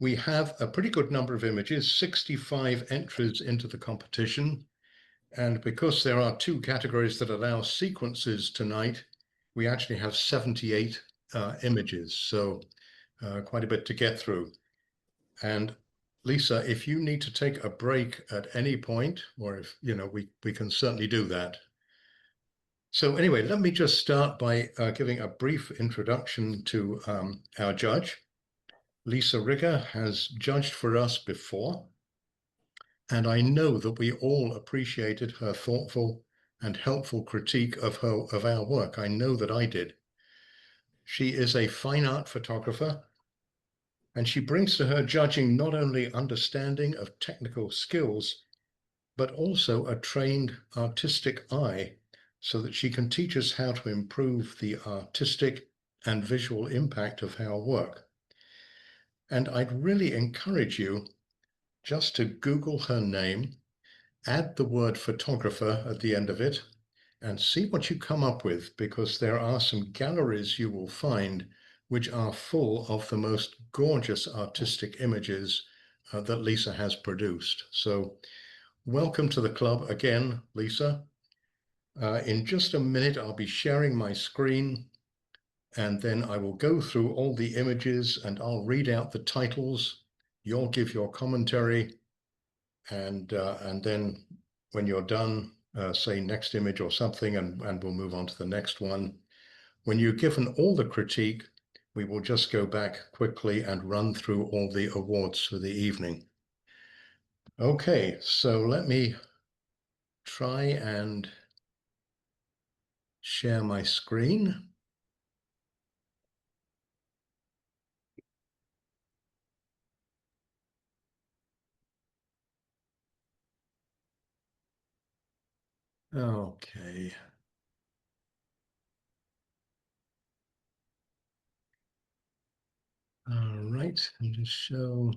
We have a pretty good number of images, 65 entries into the competition. And because there are two categories that allow sequences tonight, we actually have 78 images. So quite a bit to get through. And Lisa, if you need to take a break at any point, or if, we can certainly do that. So anyway, let me just start by giving a brief introduction to our judge. Lisa Rigge has judged for us before, and I know that we all appreciated her thoughtful and helpful critique of our work. I know that I did. She is a fine art photographer, and she brings to her judging not only understanding of technical skills, but also a trained artistic eye so that she can teach us how to improve the artistic and visual impact of our work. And I'd really encourage you just to Google her name, add the word photographer at the end of it, and see what you come up with, because there are some galleries you will find which are full of the most gorgeous artistic images that Lisa has produced. So welcome to the club again, Lisa. In just a minute, I'll be sharing my screen, and then I will go through all the images and I'll read out the titles. You'll give your commentary, and then when you're done, say next image or something, and we'll move on to the next one. When you've given all the critique, we will just go back quickly and run through all the awards for the evening. Okay, so let me try and share my screen. Okay. All right, and just show.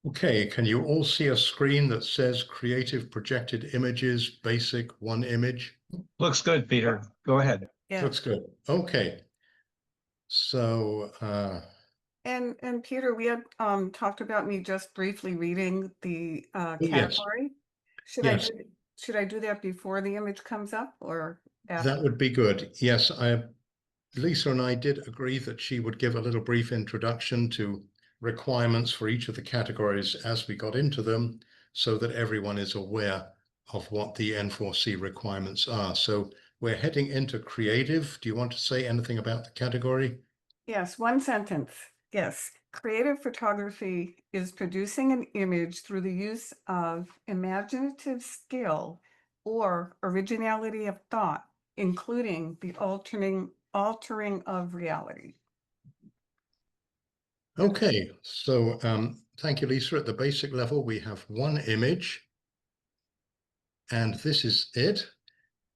Okay, can you all see a screen that says creative projected images, basic, one image? Looks good, Peter. Go ahead. Yeah. Looks good. Okay. So, And Peter, we had talked about me just briefly reading the yes, category. yes, Should I do that before the image comes up or after? that would be good. Yes, Lisa and I did agree that she would give a little brief introduction to requirements for each of the categories as we got into them, so that everyone is aware of what the N4C requirements are. So we're heading into creative. Do you want to say anything about the category? Yes, one sentence. Yes. Creative photography is producing an image through the use of imaginative skill or originality of thought, including the altering of reality. Okay, so thank you, Lisa. At the basic level, we have one image, and this is it.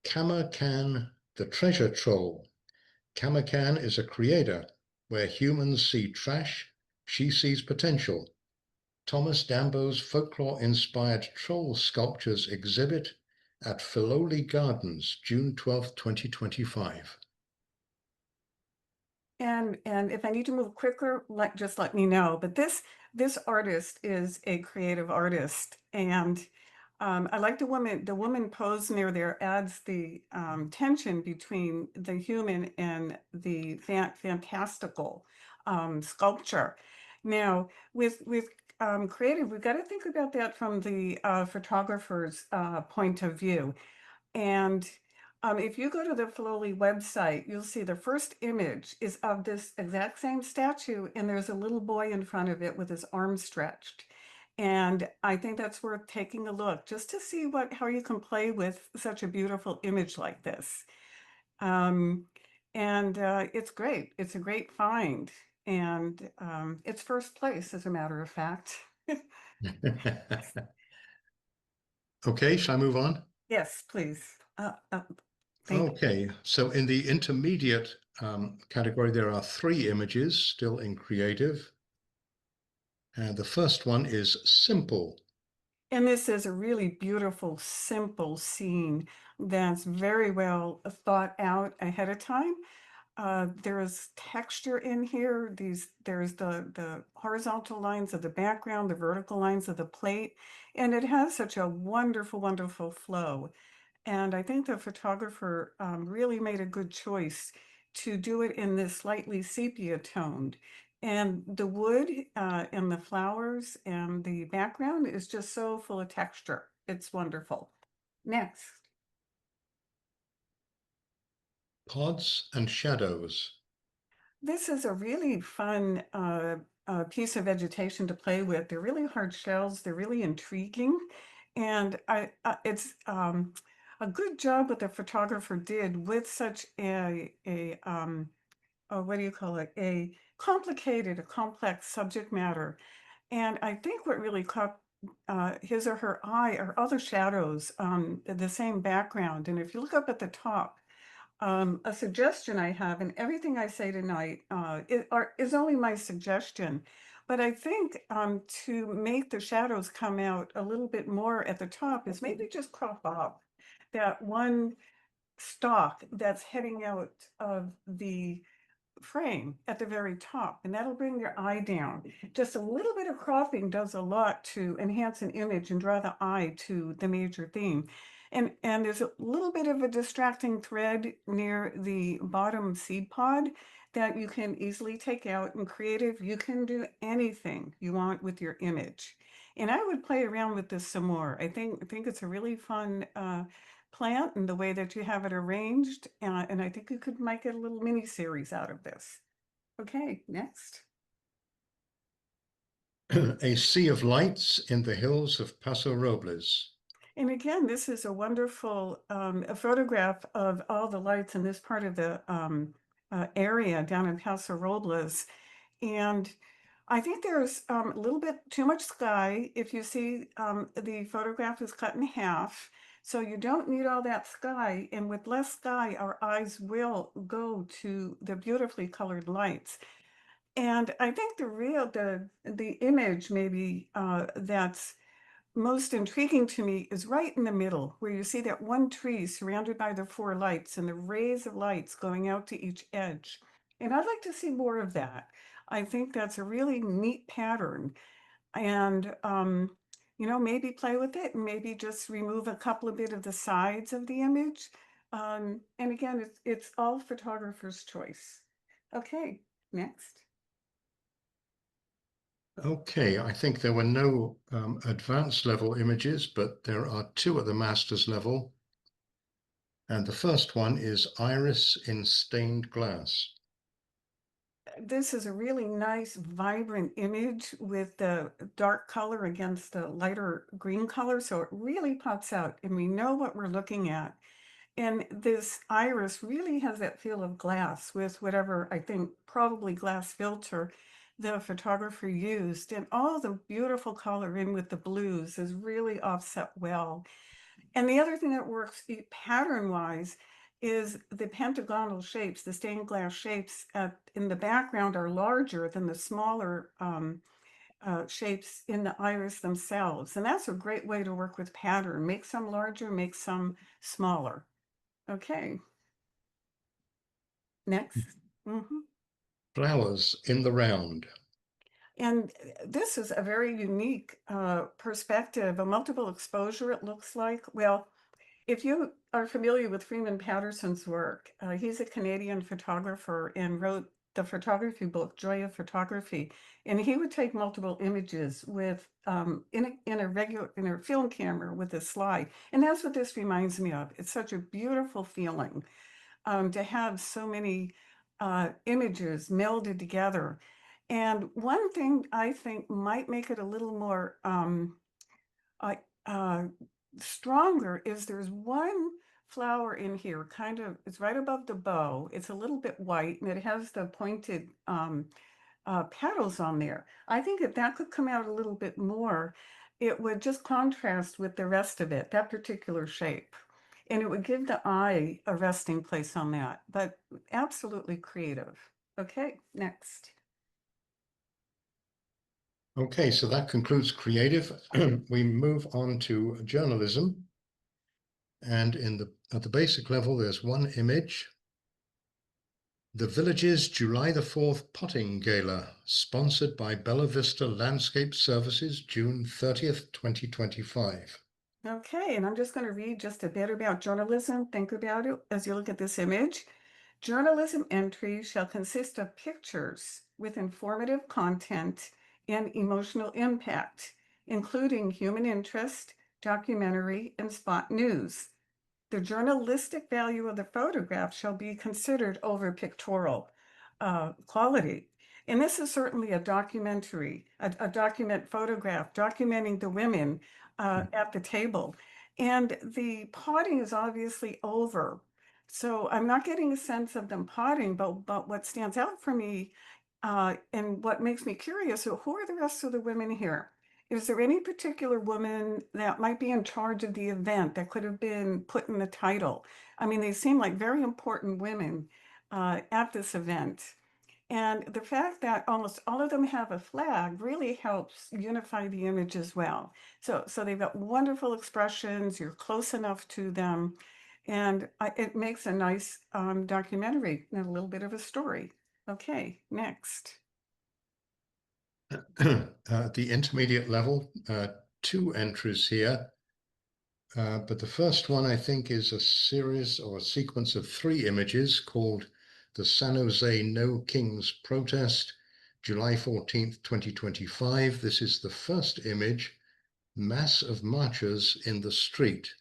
Kamakan, the treasure troll. Kamakan is a creator. Where humans see trash, she sees potential. Thomas Dambo's folklore-inspired troll sculptures exhibit at Filoli Gardens, June 12th, 2025. And if I need to move quicker, just let me know. But this artist is a creative artist, and I like the woman pose near there adds the tension between the human and the fantastical sculpture. Now, with creative, we've got to think about that from the photographer's point of view. And if you go to the Filoli website, you'll see the first image is of this exact same statue, and there's a little boy in front of it with his arms stretched. And I think that's worth taking a look just to see how you can play with such a beautiful image like this. It's great. It's a great find. And it's first place, as a matter of fact. Okay, shall I move on? Yes, please. Okay, so in the intermediate category, there are 3 images still in creative. And the first one is simple. And this is a really beautiful, simple scene that's very well thought out ahead of time. There's texture in here. There's the horizontal lines of the background, the vertical lines of the plate, and it has such a wonderful, wonderful flow. And I think the photographer really made a good choice to do it in this slightly sepia toned. And the wood and the flowers and the background is just so full of texture. It's wonderful. Next. Pods and shadows. This is a really fun piece of vegetation to play with. They're really hard shells. They're really intriguing. And it's a good job what the photographer did with such what do you call it? A complex subject matter. And I think what really caught his or her eye are all the shadows on the same background. And if you look up at the top, a suggestion I have, and everything I say tonight is only my suggestion, but I think to make the shadows come out a little bit more at the top is maybe just crop off that one stalk that's heading out of the frame at the very top, and that'll bring your eye down. Just a little bit of cropping does a lot to enhance an image and draw the eye to the major theme. And there's a little bit of a distracting thread near the bottom seed pod that you can easily take out. In creative, you can do anything you want with your image. And I would play around with this some more. I think it's a really fun plant and the way that you have it arranged. And I think you could make a little mini series out of this. Okay, next. A sea of lights in the hills of Paso Robles. And again, this is a wonderful a photograph of all the lights in this part of the area down in Paso Robles. And I think there's a little bit too much sky. If you see, the photograph is cut in half. So you don't need all that sky. And with less sky, our eyes will go to the beautifully colored lights. And I think the image maybe that's most intriguing to me is right in the middle, where you see that one tree surrounded by the four lights and the rays of lights going out to each edge. And I'd like to see more of that. I think that's a really neat pattern. And, maybe play with it and maybe just remove a couple of bit of the sides of the image. And again, it's all photographer's choice. Okay, next. Okay, I think there were no advanced level images, but there are two at the master's level. And the first one is Iris in stained glass. This is a really nice, vibrant image with the dark color against the lighter green color. So it really pops out and we know what we're looking at. And this iris really has that feel of glass with whatever, I think, probably glass filter the photographer used. And all the beautiful color in with the blues is really offset well. And the other thing that works pattern-wise is the pentagonal shapes, the stained glass shapes in the background are larger than the smaller shapes in the iris themselves. And that's a great way to work with pattern. Make some larger, make some smaller. Okay. Next. Flowers in the round. And this is a very unique perspective, a multiple exposure, it looks like. Well, if you are familiar with Freeman Patterson's work, he's a Canadian photographer and wrote the photography book, Joy of Photography. And he would take multiple images with in a film camera with a slide. And that's what this reminds me of. It's such a beautiful feeling to have so many images melded together. And one thing I think might make it a little more stronger is there's one flower in here, kind of, it's right above the bow. It's a little bit white and it has the pointed petals on there. I think if that could come out a little bit more, it would just contrast with the rest of it, that particular shape. And it would give the eye a resting place on that, but absolutely creative. Okay, next. Okay, so that concludes creative. We move on to journalism. And at the basic level, there's one image. The Village's July the 4th Potting Gala, sponsored by Bella Vista Landscape Services, June 30th, 2025. Okay, and I'm just going to read just a bit about journalism. Think about it as you look at this image. Journalism entries shall consist of pictures with informative content and emotional impact, including human interest, documentary, and spot news. The journalistic value of the photograph shall be considered over pictorial quality. And this is certainly a documentary, a document photograph documenting the women at the table. And the potting is obviously over. So I'm not getting a sense of them potting, but what stands out for me and what makes me curious, so who are the rest of the women here? Is there any particular woman that might be in charge of the event that could have been put in the title? I mean, they seem like very important women at this event. And the fact that almost all of them have a flag really helps unify the image as well. So they've got wonderful expressions, you're close enough to them, and it makes a nice documentary and a little bit of a story. Okay, next. At the intermediate level, two entries here. But the first one, I think, is a series or a sequence of three images called the San Jose No Kings Protest, July 14th, 2025. This is the first image, mass of marchers in the street.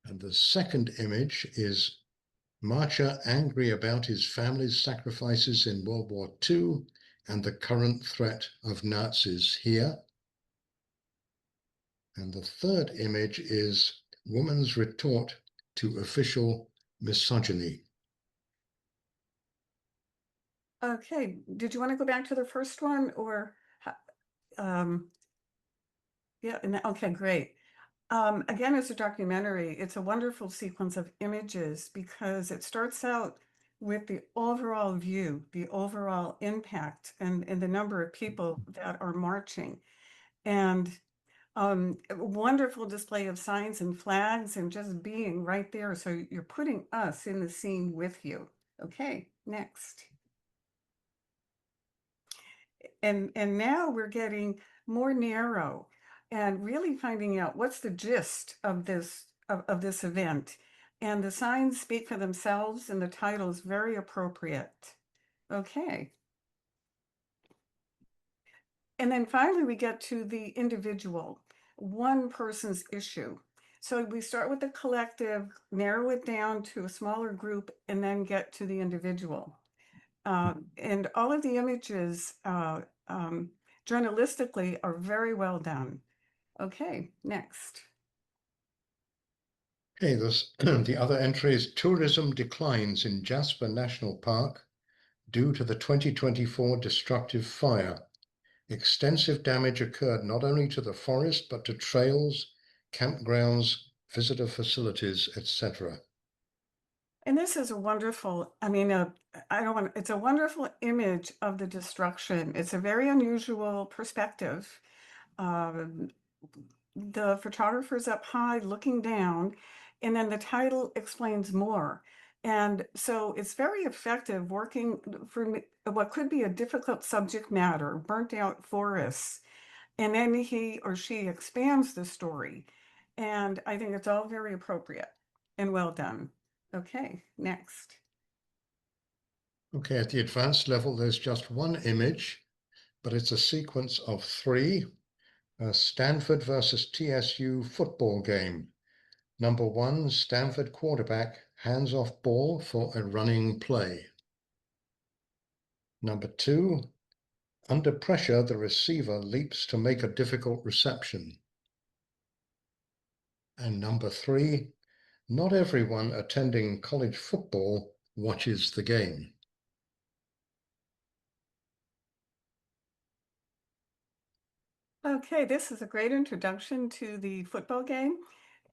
And the second image is marcher angry about his family's sacrifices in World War II and the current threat of Nazis here. And the third image is woman's retort to official misogyny. Okay, did you want to go back to the first one or? Yeah, okay, great. Again, it's a documentary. It's a wonderful sequence of images because it starts out with the overall view, the overall impact, and the number of people that are marching. And a wonderful display of signs and flags and just being right there. So you're putting us in the scene with you. Okay, next. And now we're getting more narrow and really finding out what's the gist of this event. And the signs speak for themselves and the title is very appropriate. Okay. And then finally we get to the individual, one person's issue. So we start with the collective, narrow it down to a smaller group, and then get to the individual. And all of the images journalistically are very well done. Okay, next. Okay, the other entry is tourism declines in Jasper National Park due to the 2024 destructive fire. Extensive damage occurred not only to the forest, but to trails, campgrounds, visitor facilities, etc. And this is a wonderful, I mean, it's a wonderful image of the destruction. It's a very unusual perspective. The photographer's up high looking down, and then the title explains more. And so it's very effective working for what could be a difficult subject matter, burnt out forests. And then he or she expands the story. And I think it's all very appropriate and well done. Okay, next. Okay, at the advanced level, there's just one image, but it's a sequence of three. Stanford versus TSU football game. Number one, Stanford quarterback hands off ball for a running play. Number two, under pressure, the receiver leaps to make a difficult reception. And number three, not everyone attending college football watches the game. Okay, this is a great introduction to the football game.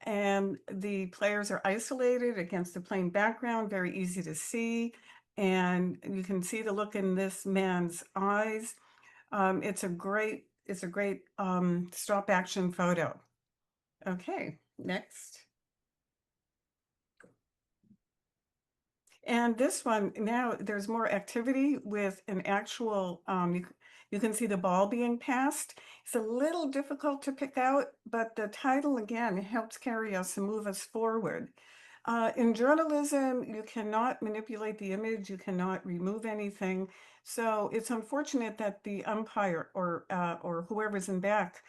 And the players are isolated against a plain background, very easy to see. And you can see the look in this man's eyes. It's a great stop action photo. Okay, next. And this one, now there's more activity with an actual, you can see the ball being passed. It's a little difficult to pick out, but the title again helps carry us and move us forward. In journalism, you cannot manipulate the image, you cannot remove anything. So it's unfortunate that the umpire or whoever's in back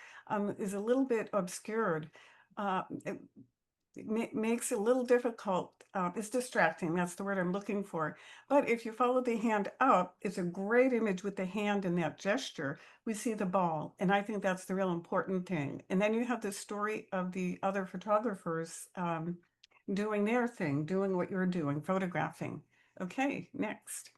is a little bit obscured. It makes it a little difficult. It's distracting. That's the word I'm looking for. But if you follow the hand up, it's a great image with the hand in that gesture. We see the ball. And I think that's the real important thing. And then you have the story of the other photographers doing their thing, doing what you're doing, photographing. Okay, next.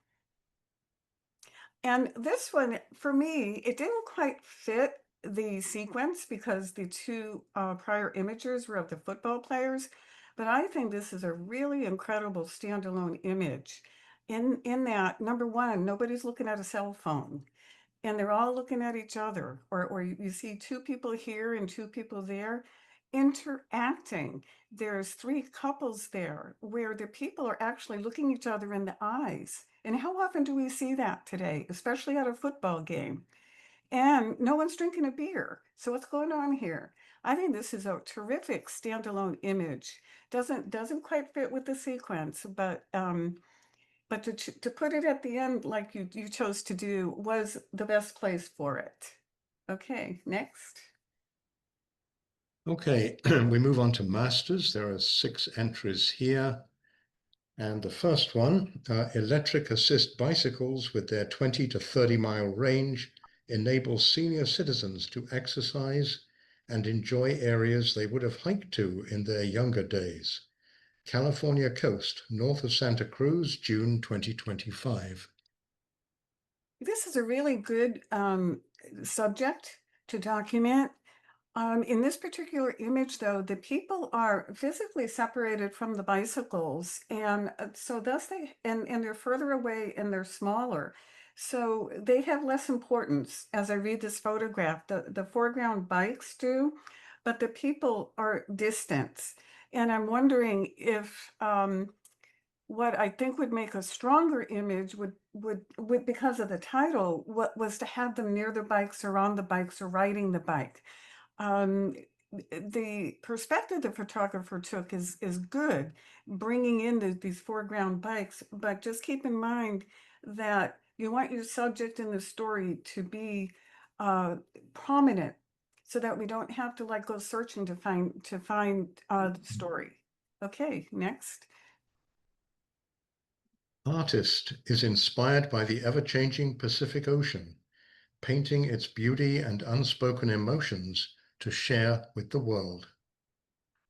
And this one, for me, it didn't quite fit the sequence because the two prior images were of the football players. But I think this is a really incredible standalone image. In that, number one, nobody's looking at a cell phone. And they're all looking at each other, or you see two people here and two people there interacting. There's three couples there where the people are actually looking each other in the eyes. And how often do we see that today, especially at a football game? And no one's drinking a beer. So what's going on here? I think this is a terrific standalone image. Doesn't quite fit with the sequence, but to put it at the end like you chose to do was the best place for it. Okay, next. Okay, we move on to masters. There are 6 entries here. And the first one, electric assist bicycles with their 20 to 30 mile range enable senior citizens to exercise and enjoy areas they would have hiked to in their younger days. California coast, north of Santa Cruz, June 2025. This is a really good subject to document. In this particular image, though, the people are physically separated from the bicycles, and so thus and they're further away and they're smaller. So they have less importance as I read this photograph. The foreground bikes do, but the people are distant. And I'm wondering if what I think would make a stronger image would because of the title, what was to have them near the bikes or on the bikes or riding the bike. The perspective the photographer took is good, bringing in these foreground bikes, but just keep in mind that you want your subject in the story to be prominent so that we don't have to like go searching to find the story. Okay, next. Artist is inspired by the ever-changing Pacific Ocean, painting its beauty and unspoken emotions to share with the world.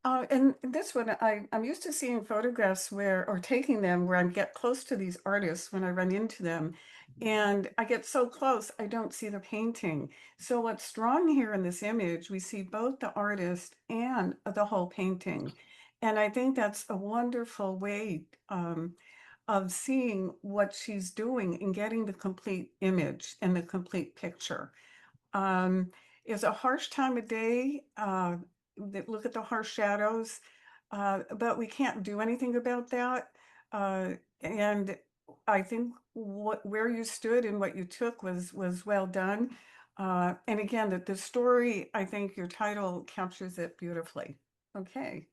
And this one, I'm used to seeing photographs or taking them where I get close to these artists when I run into them. And I get so close, I don't see the painting. So what's strong here in this image, we see both the artist and the whole painting. And I think that's a wonderful way of seeing what she's doing and getting the complete image and the complete picture. It's a harsh time of day. Look at the harsh shadows, but we can't do anything about that. And I think where you stood and what you took was well done. And again, the story, I think your title captures it beautifully. Okay,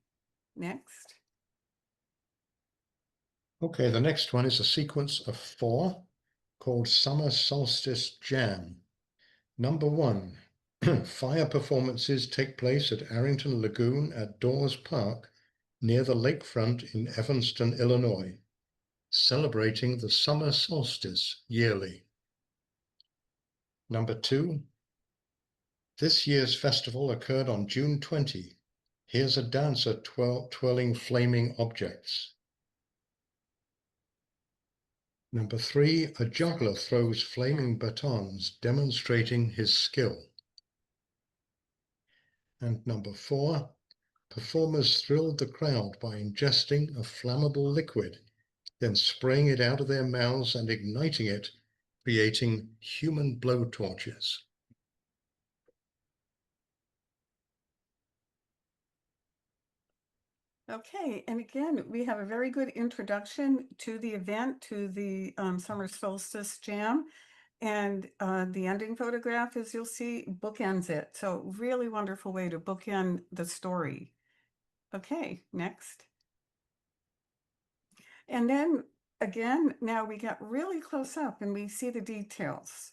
next. Okay, the next one is a sequence of 4 called Summer Solstice Jam. Number 1, fire performances take place at Arrington Lagoon at Dawes Park near the lakefront in Evanston, Illinois, celebrating the summer solstice yearly. Number 2, this year's festival occurred on June 20. Here's a dancer twirling flaming objects. Number 3, a juggler throws flaming batons, demonstrating his skill. And number 4, performers thrilled the crowd by ingesting a flammable liquid, then spraying it out of their mouths and igniting it creating human blowtorches. Okay, and again, we have a very good introduction to the event, to the summer solstice jam. And the ending photograph, as you'll see, bookends it. So really wonderful way to bookend the story. Okay, next. And then again, now we get really close up and we see the details.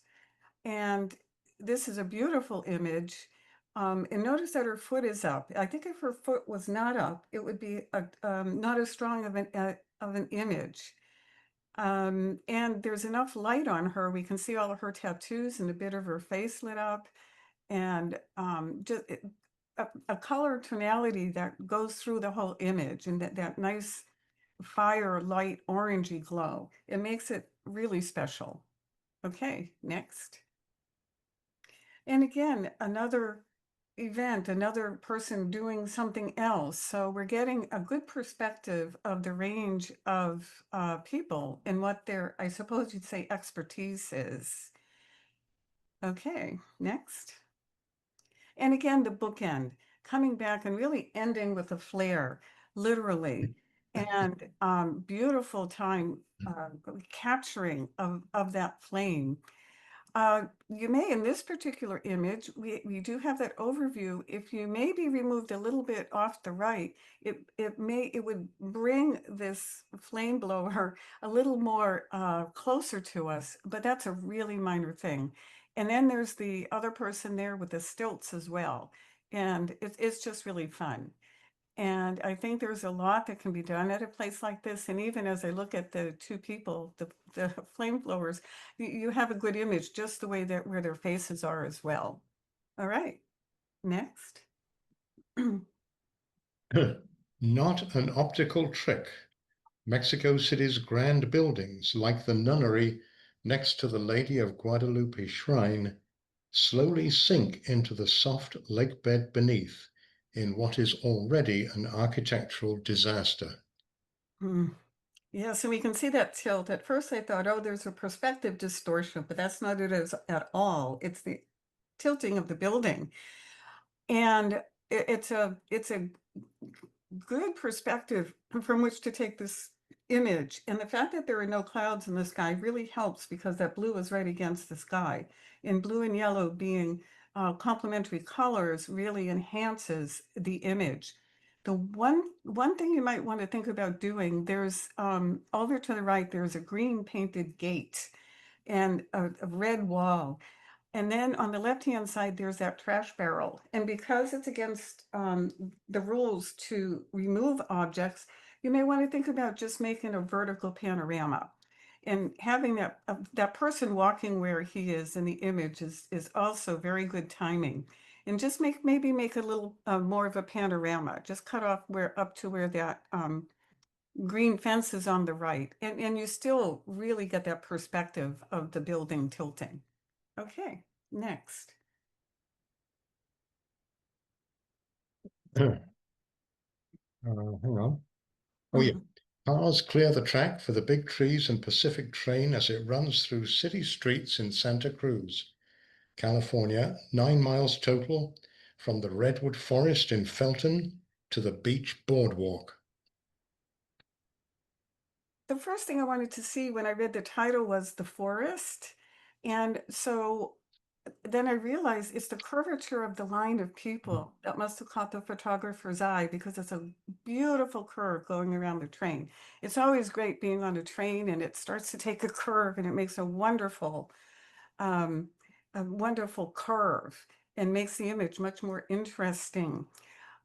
And this is a beautiful image. And notice that her foot is up. I think if her foot was not up, it would be not as strong of an image. And there's enough light on her. We can see all of her tattoos and a bit of her face lit up, and just a color tonality that goes through the whole image, and that nice fire light orangey glow. It makes it really special. Okay, next. And again, another event, another person doing something else. So we're getting a good perspective of the range of people and what their, I suppose you'd say, expertise is. Okay, next. And again, the bookend, coming back and really ending with a flare, literally, and beautiful time capturing of that flame. You may, in this particular image, we do have that overview. If you maybe removed a little bit off the right, it would bring this flame blower a little more closer to us, but that's a really minor thing. And then there's the other person there with the stilts as well. And it's just really fun. And I think there's a lot that can be done at a place like this. And even as I look at the two people, the flame blowers, you have a good image just the way that where their faces are as well. All right, next. Not an optical trick. Mexico City's grand buildings, like the nunnery next to the Lady of Guadalupe Shrine, slowly sink into the soft lake bed beneath in what is already an architectural disaster. Yeah, so we can see that tilt. At first I thought, oh, there's a perspective distortion, but that's not it at all. It's the tilting of the building. And it's a good perspective from which to take this image. And the fact that there are no clouds in the sky really helps because that blue is right against the sky. And blue and yellow being complementary colors really enhances the image. The one thing you might want to think about doing, there's over to the right, there's a green painted gate and a red wall. And then on the left-hand side, there's that trash barrel. And because it's against the rules to remove objects, you may want to think about just making a vertical panorama. And having that person walking where he is in the image is also very good timing. And just maybe make a little more of a panorama. Just cut off up to where that green fence is on the right. And you still really get that perspective of the building tilting. Okay, next. Hang on. Oh, yeah. Cars clear the track for the big trees and Pacific train as it runs through city streets in Santa Cruz, California, 9 miles total, from the redwood forest in Felton to the beach boardwalk. The first thing I wanted to see when I read the title was the forest. And so then I realized it's the curvature of the line of people that must have caught the photographer's eye because it's a beautiful curve going around the train. It's always great being on a train and it starts to take a curve and it makes um, a wonderful curve and makes the image much more interesting.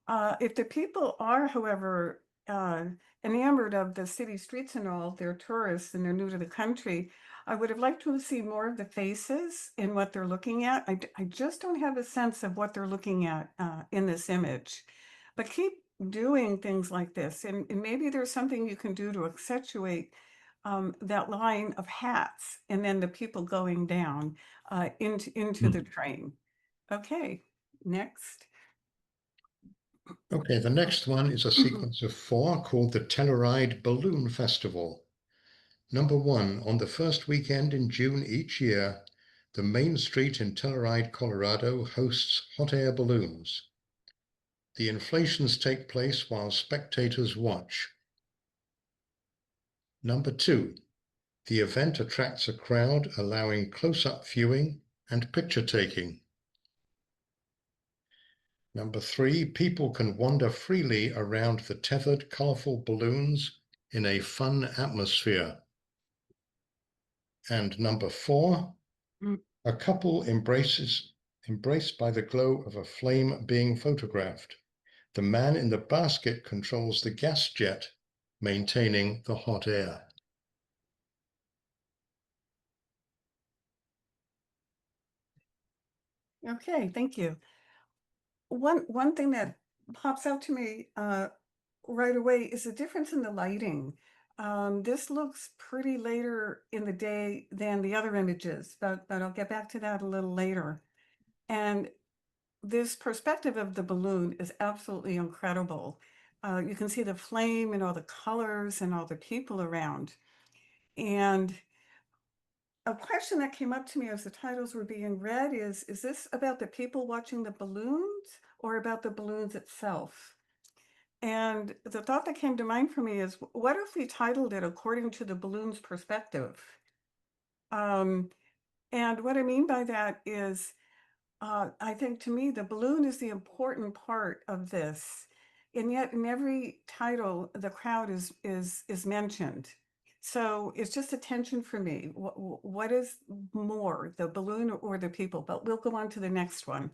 If the people are, however, enamored of the city streets and all, they're tourists and they're new to the country, I would have liked to see more of the faces in what they're looking at. I just don't have a sense of what they're looking at in this image. But keep doing things like this, and maybe there's something you can do to accentuate that line of hats and then the people going down into the train. Okay, next. Okay, the next one is a sequence of 4 called the Telluride Balloon Festival. Number 1, on the first weekend in June each year, the main street in Telluride, Colorado hosts hot air balloons. The inflations take place while spectators watch. Number 2, the event attracts a crowd, allowing close-up viewing and picture-taking. Number 3, people can wander freely around the tethered, colorful balloons in a fun atmosphere. And number 4, a couple embraced by the glow of a flame being photographed. The man in the basket controls the gas jet, maintaining the hot air. Okay, thank you. One thing that pops out to me right away is the difference in the lighting. This looks pretty later in the day than the other images, but I'll get back to that a little later. And this perspective of the balloon is absolutely incredible. You can see the flame and all the colors and all the people around. And a question that came up to me as the titles were being read is this about the people watching the balloons or about the balloons itself? And the thought that came to mind for me is, what if we titled it according to the balloon's perspective? And what I mean by that is, I think to me, the balloon is the important part of this. And yet in every title, the crowd is mentioned. So it's just a tension for me. What is more, the balloon or the people? But we'll go on to the next one.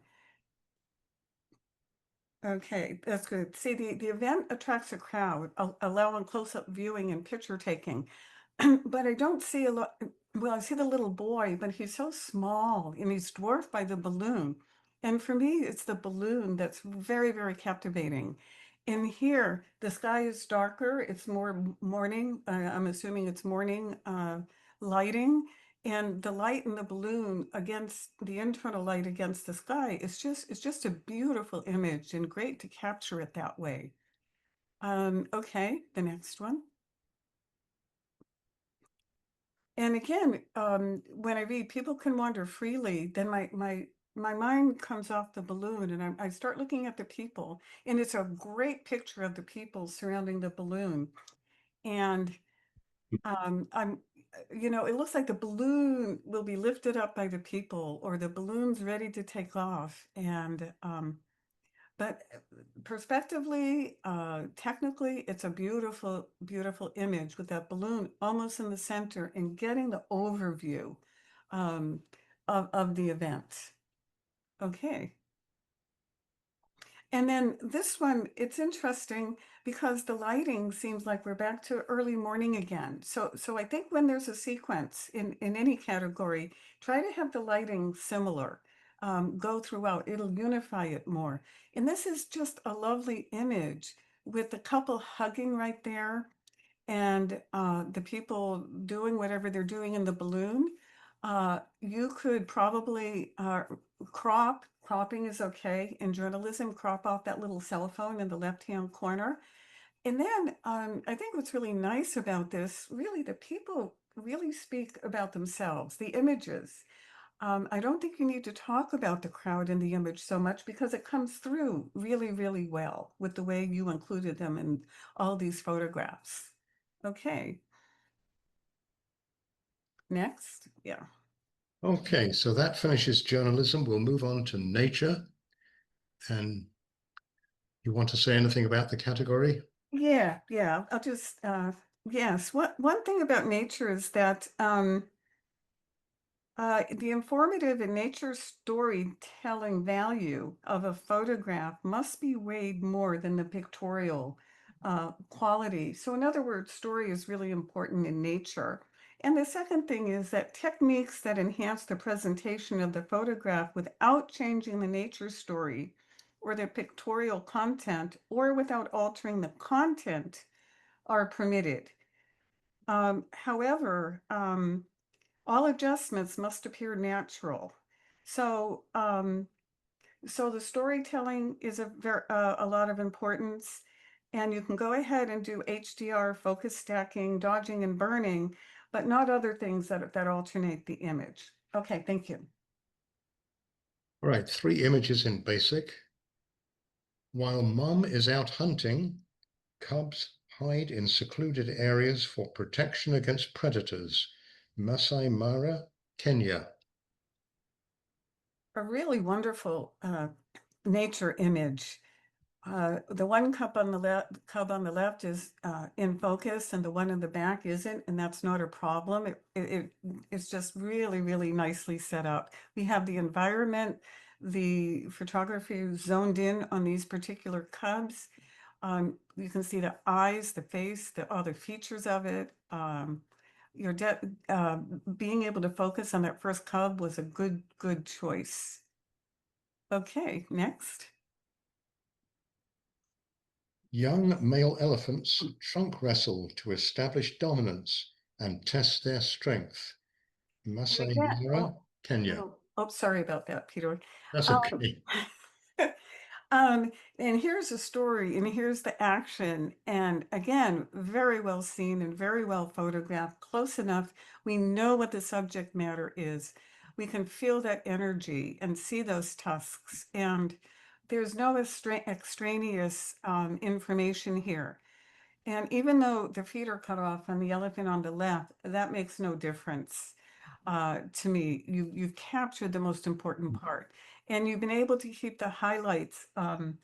Okay, that's good. See, the event attracts a crowd, allowing close-up viewing and picture taking. But I don't see a lot. Well, I see the little boy, but he's so small and he's dwarfed by the balloon. And for me, it's the balloon that's very, very captivating. In here, the sky is darker. It's more morning. I'm assuming it's morning lighting. And the light in the balloon against the internal light against the sky it's just a beautiful image and great to capture it that way. Okay, the next one. And again, when I read people can wander freely, then my mind comes off the balloon and I start looking at the people, and it's a great picture of the people surrounding the balloon. And it looks like the balloon will be lifted up by the people, or the balloon's ready to take off. And but prospectively, technically, it's a beautiful, beautiful image with that balloon almost in the center and getting the overview um, of the event. Okay. And then this one, it's interesting because the lighting seems like we're back to early morning again. So I think when there's a sequence in any category, try to have the lighting similar, go throughout. It'll unify it more. And this is just a lovely image with the couple hugging right there and the people doing whatever they're doing in the balloon. You could probably cropping is okay in journalism, crop off that little cell phone in the left-hand corner. And then I think what's really nice about this, really the people really speak about themselves, the images. I don't think you need to talk about the crowd in the image so much because it comes through really, really well with the way you included them in all these photographs. Okay. Next, yeah. Okay, so that finishes journalism. We'll move on to nature. And you want to say anything about the category? Yeah, I'll just, yes, one thing about nature is that the informative and nature storytelling value of a photograph must be weighed more than the pictorial quality. So in other words, story is really important in nature. And the second thing is that techniques that enhance the presentation of the photograph without changing the nature story or the pictorial content or without altering the content are permitted. However, all adjustments must appear natural. So, so the storytelling is a lot of importance, and you can go ahead and do HDR, focus stacking, dodging and burning. but not other things that alternate the image. Okay, thank you. All right, 3 images in basic. While mom is out hunting, cubs hide in secluded areas for protection against predators. Masai Mara, Kenya. A really wonderful nature image. The one cub on the left is in focus, and the one in the back isn't, and that's not a problem. It's just really, really nicely set up. We have the environment, the photography zoned in on these particular cubs. You can see the eyes, the face, all the features of it. Being able to focus on that first cub was a good choice. Okay, next. Young male elephants trunk wrestle to establish dominance and test their strength. Masai again- Mara, Kenya. Sorry about that, Peter. That's Um, okay. And here's the story, and here's the action. And again, very well seen and very well photographed, close enough. We know what the subject matter is. We can feel that energy and see those tusks. And there's no extraneous information here. And even though the feet are cut off on the elephant on the left, that makes no difference to me. You've captured the most important part, and you've been able to keep the highlights with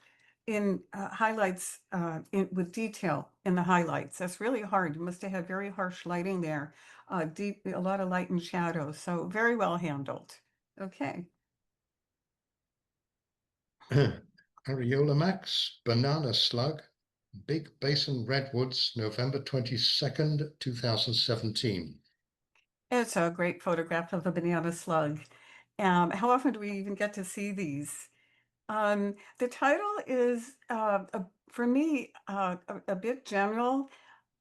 detail in the highlights. That's really hard. You must have had very harsh lighting there, a lot of light and shadow. So very well handled. Okay. Areola Max, banana slug, Big Basin Redwoods, November 22nd, 2017. It's a great photograph of a banana slug. How often do we even get to see these? The title is, for me, a bit general,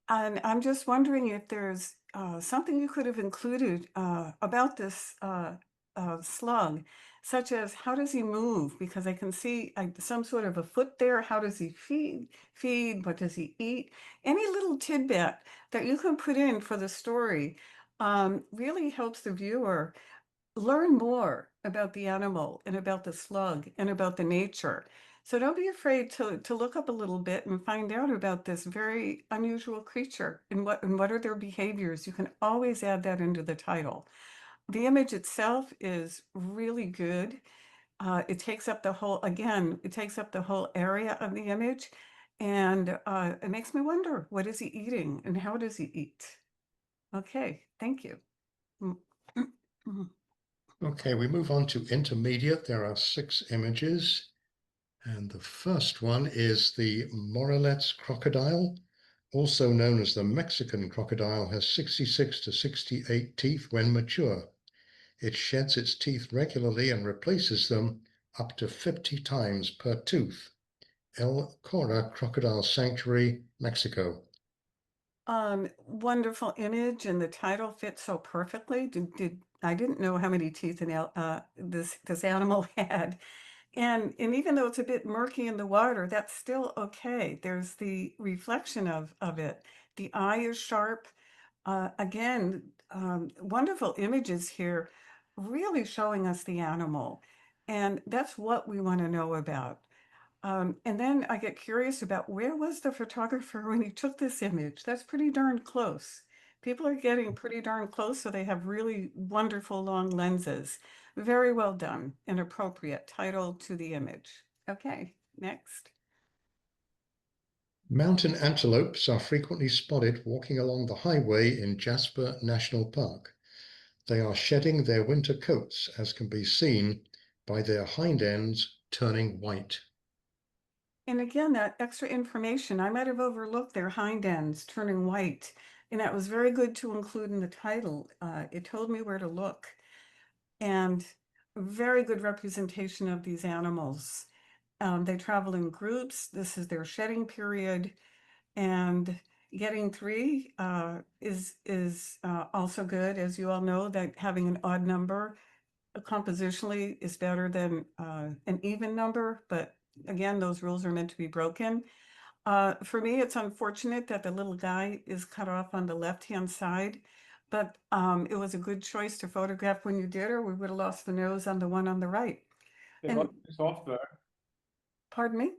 and I'm just wondering if there's something you could have included about this slug, such as how does he move? Because I can see some sort of a foot there. How does he feed? What does he eat? Any little tidbit that you can put in for the story really helps the viewer learn more about the animal and about the slug and about the nature. So don't be afraid to look up a little bit and find out about this very unusual creature and what are their behaviors. You can always add that into the title. The image itself is really good. It takes up the whole, again, it takes up the whole area of the image. And it makes me wonder, what is he eating and how does he eat? Okay, thank you. Okay, we move on to intermediate. There are 6 images. And the first one is the Moralett's crocodile, also known as the Mexican crocodile, has 66 to 68 teeth when mature. It sheds its teeth regularly and replaces them up to 50 times per tooth. El Cora Crocodile Sanctuary, Mexico. Wonderful image, and the title fits so perfectly. I didn't know how many teeth this animal had. And even though it's a bit murky in the water, that's still okay. There's the reflection of it. The eye is sharp. Again, wonderful images here, really showing us the animal. And that's what we want to know about. And then I get curious about where was the photographer when he took this image? That's pretty darn close. People are getting pretty darn close, so they have really wonderful long lenses. Very well done, an appropriate title to the image. Okay, next. Mountain antelopes are frequently spotted walking along the highway in Jasper National Park. They are shedding their winter coats, as can be seen by their hind ends turning white. And again, that extra information, I might have overlooked their hind ends turning white, and that was very good to include in the title. It told me where to look. And very good representation of these animals. They travel in groups. This is their shedding period, and getting 3 is also good. As you all know, that having an odd number compositionally is better than an even number, but again, those rules are meant to be broken. For me, it's unfortunate that the little guy is cut off on the left-hand side. but it was a good choice to photograph when you did, or we would have lost the nose on the one on the right. And It's off there. pardon me?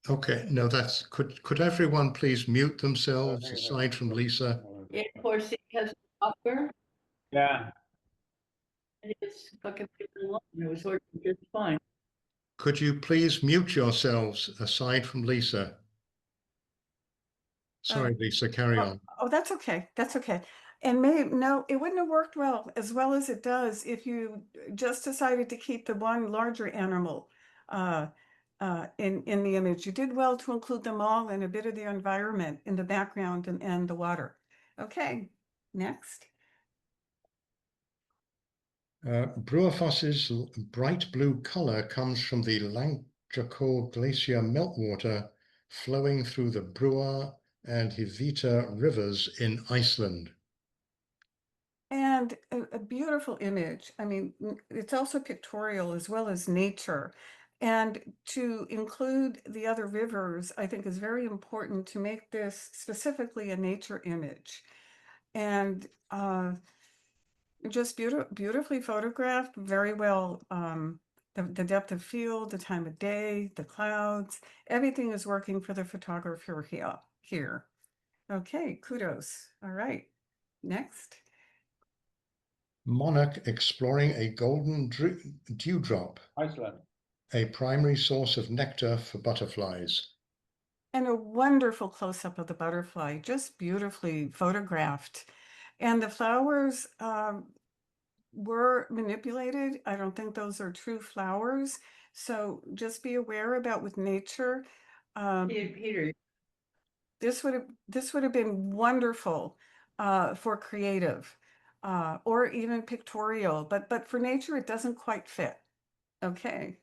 Okay, no, could everyone please mute themselves think it's aside from Lisa? Yeah, of course, it has software, Yeah, and it's fucking long, it was working just fine. Could you please mute yourselves aside from Lisa? Sorry, Lisa, carry on. Oh, that's okay. That's okay. And no, it wouldn't have worked well as it does if you just decided to keep the one larger animal in the image. You did well to include them all and a bit of the environment in the background and the water. Okay, next. Brewerfoss's bright blue color comes from the Langjakow Glacier meltwater flowing through the Brewer and Hivita rivers in Iceland. And a beautiful image. I mean, it's also pictorial as well as nature. And to include the other rivers, I think is very important to make this specifically a nature image. And just beautifully photographed, very well. The depth of field, the time of day, the clouds, everything is working for the photographer here. Okay, kudos. All right, next. Monarch exploring a golden dewdrop, Iceland. a primary source of nectar for butterflies. And a wonderful close-up of the butterfly, just beautifully photographed. And the flowers were manipulated. I don't think those are true flowers. So just be aware about with nature. Peter, This would have been wonderful for creative or even pictorial, but for nature it doesn't quite fit. Okay.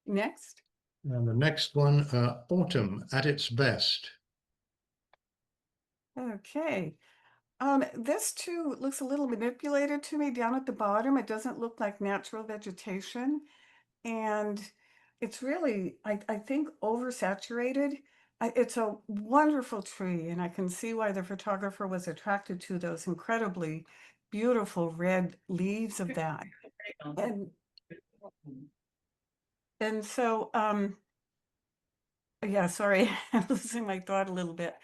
Next. And the next one, autumn at its best. Okay. This too looks a little manipulated to me down at the bottom. It doesn't look like natural vegetation. And it's really, I think, oversaturated. It's a wonderful tree, and I can see why the photographer was attracted to those incredibly beautiful red leaves of that. And so, yeah, sorry, I'm losing my thought a little bit.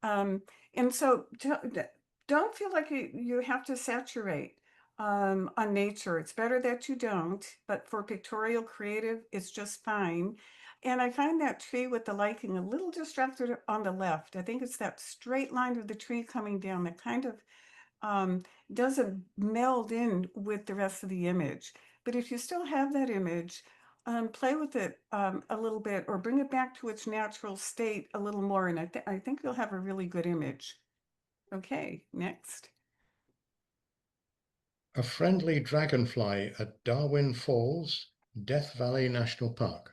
And so don't feel like you have to saturate on nature. It's better that you don't, but for pictorial creative, it's just fine. And I find that tree with the liking a little distracted on the left. I think it's that straight line of the tree coming down that kind of doesn't meld in with the rest of the image. But if you still have that image, play with it a little bit or bring it back to its natural state a little more. And I think you'll have a really good image. Okay, next. A friendly dragonfly at Darwin Falls, Death Valley National Park.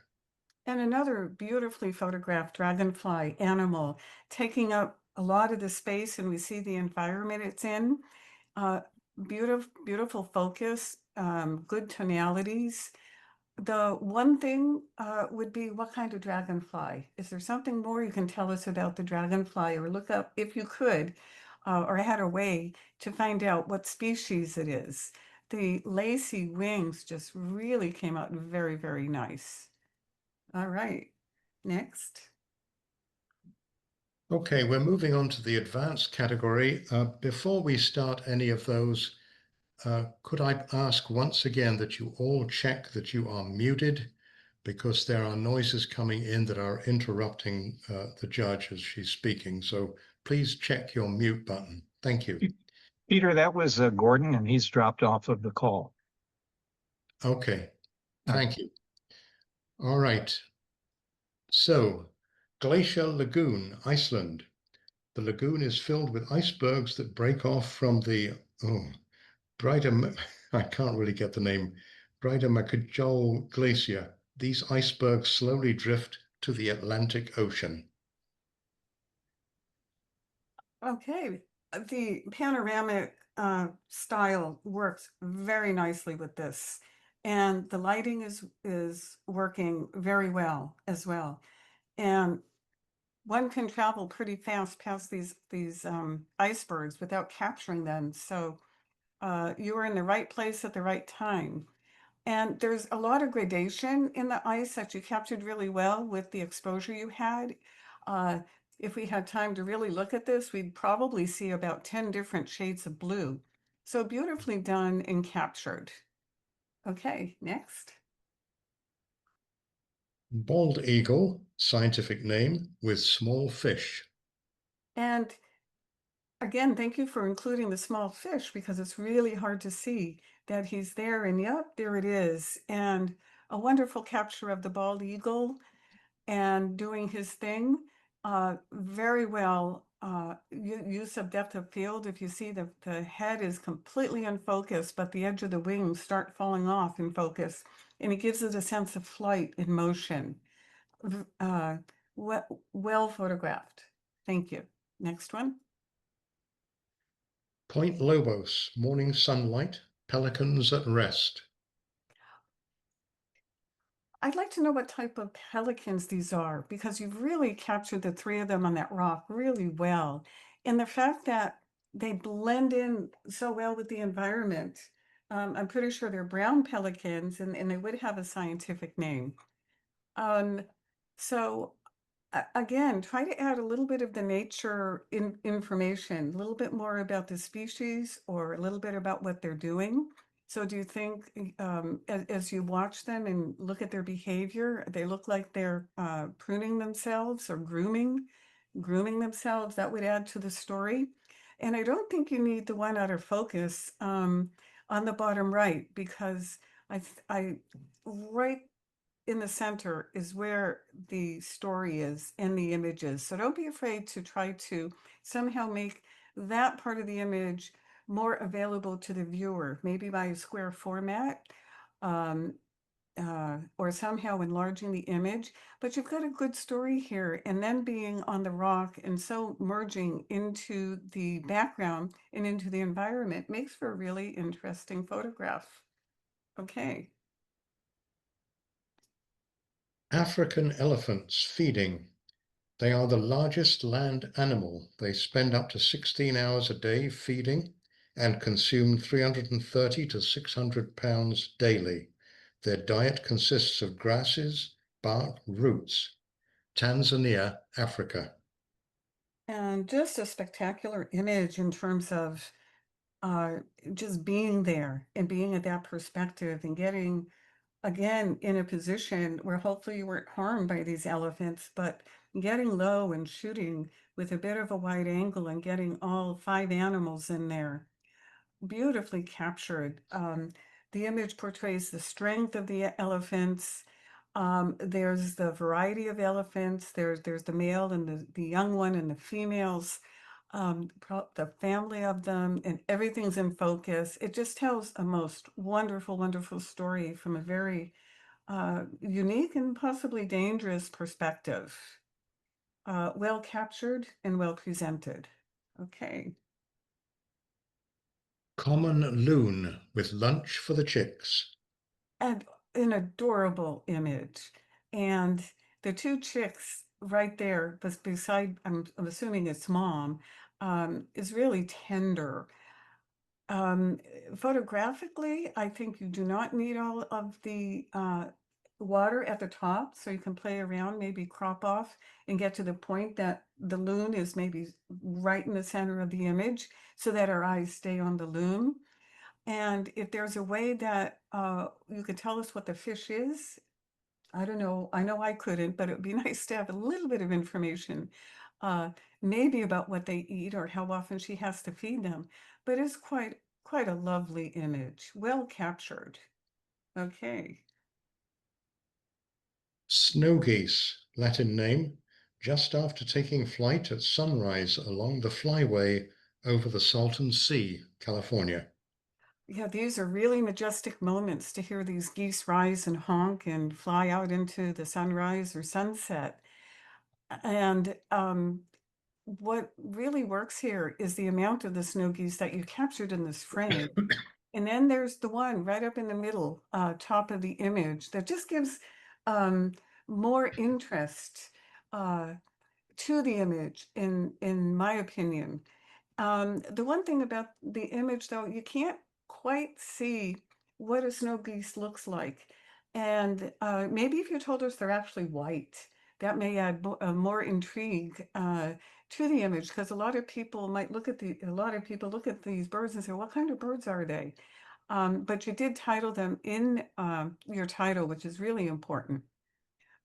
And another beautifully photographed dragonfly animal taking up a lot of the space, and we see the environment it's in. Beautiful focus, good tonalities. The one thing would be what kind of dragonfly? Is there something more you can tell us about the dragonfly, or look up if you could, or had a way to find out what species it is? The lacy wings just really came out very, very nice. All right, next. Okay, we're moving on to the advanced category. Before we start any of those, could I ask once again that you all check that you are muted, because there are noises coming in that are interrupting the judge as she's speaking. So please check your mute button. Thank you. Peter, that was Gordon, and he's dropped off of the call. Okay, thank you. All right. So, Glacier Lagoon, Iceland. The lagoon is filled with icebergs that break off from the, I can't really get the name, Breidamachujol Glacier. These icebergs slowly drift to the Atlantic Ocean. Okay, the panoramic style works very nicely with this, and the lighting is working very well as well. And one can travel pretty fast past these icebergs without capturing them. So you were in the right place at the right time. And there's a lot of gradation in the ice that you captured really well with the exposure you had. Uh, if we had time to really look at this, we'd probably see about 10 different shades of blue. So beautifully done and captured. Okay, next. Bald eagle, scientific name, with small fish. And again, thank you for including the small fish because it's really hard to see that he's there. And yep, there it is. And a wonderful capture of the bald eagle and doing his thing very well. Use of depth of field. If you see the head is completely unfocused, but the edge of the wings start falling off in focus, and it gives it a sense of flight and motion. Well photographed. Thank you. Next one. Point Lobos, morning sunlight, pelicans at rest. I'd like to know what type of pelicans these are because you've really captured the three of them on that rock really well. And the fact that they blend in so well with the environment, I'm pretty sure they're brown pelicans and they would have a scientific name. Um, so again, try to add a little bit of the nature information, a little bit more about the species or a little bit about what they're doing. So do you think as you watch them and look at their behavior, they look like they're pruning themselves or grooming themselves? That would add to the story. And I don't think you need the one out of focus on the bottom right because I right in the center is where the story is and the images. So don't be afraid to try to somehow make that part of the image more available to the viewer, maybe by a square format um, or somehow enlarging the image. But you've got a good story here, and then being on the rock and so merging into the background and into the environment makes for a really interesting photograph. Okay. African elephants feeding. They are the largest land animal. They spend up to 16 hours a day feeding and consume 330 to 600 pounds daily. Their diet consists of grasses, bark, roots. Tanzania, Africa. And just a spectacular image in terms of uh, just being there and being at that perspective and getting, again, in a position where hopefully you weren't harmed by these elephants, but getting low and shooting with a bit of a wide angle and getting all 5 animals in there. Beautifully captured. The image portrays the strength of the elephants. There's the variety of elephants. There's the male and the young one and the females, the family of them, and everything's in focus. It just tells a most wonderful, wonderful story from a very unique and possibly dangerous perspective. Well captured and well presented. Okay. Common loon with lunch for the chicks. And an adorable image. And the two chicks right there, beside, I'm assuming it's mom, is really tender. Um, Photographically, I think you do not need all of the water at the top, so you can play around, maybe crop off and get to the point that the loon is maybe right in the center of the image so that our eyes stay on the loon. And if there's a way that you could tell us what the fish is, I don't know. I know I couldn't, but it would be nice to have a little bit of information, uh, maybe about what they eat or how often she has to feed them. But it's quite a lovely image, well captured. Okay. Snow geese, Latin name, just after taking flight at sunrise along the flyway over the Salton Sea, California. Yeah, these are really majestic moments to hear these geese rise and honk and fly out into the sunrise or sunset. And what really works here is the amount of the snow geese that you captured in this frame. And then there's the one right up in the middle, top of the image that just gives more interest. Uh, to the image, in my opinion. The one thing about the image, though, you can't quite see what a snow geese looks like. And maybe if you told us they're actually white, that may add more intrigue to the image, because a lot of people look at these birds and say, what kind of birds are they? But you did title them in your title, which is really important.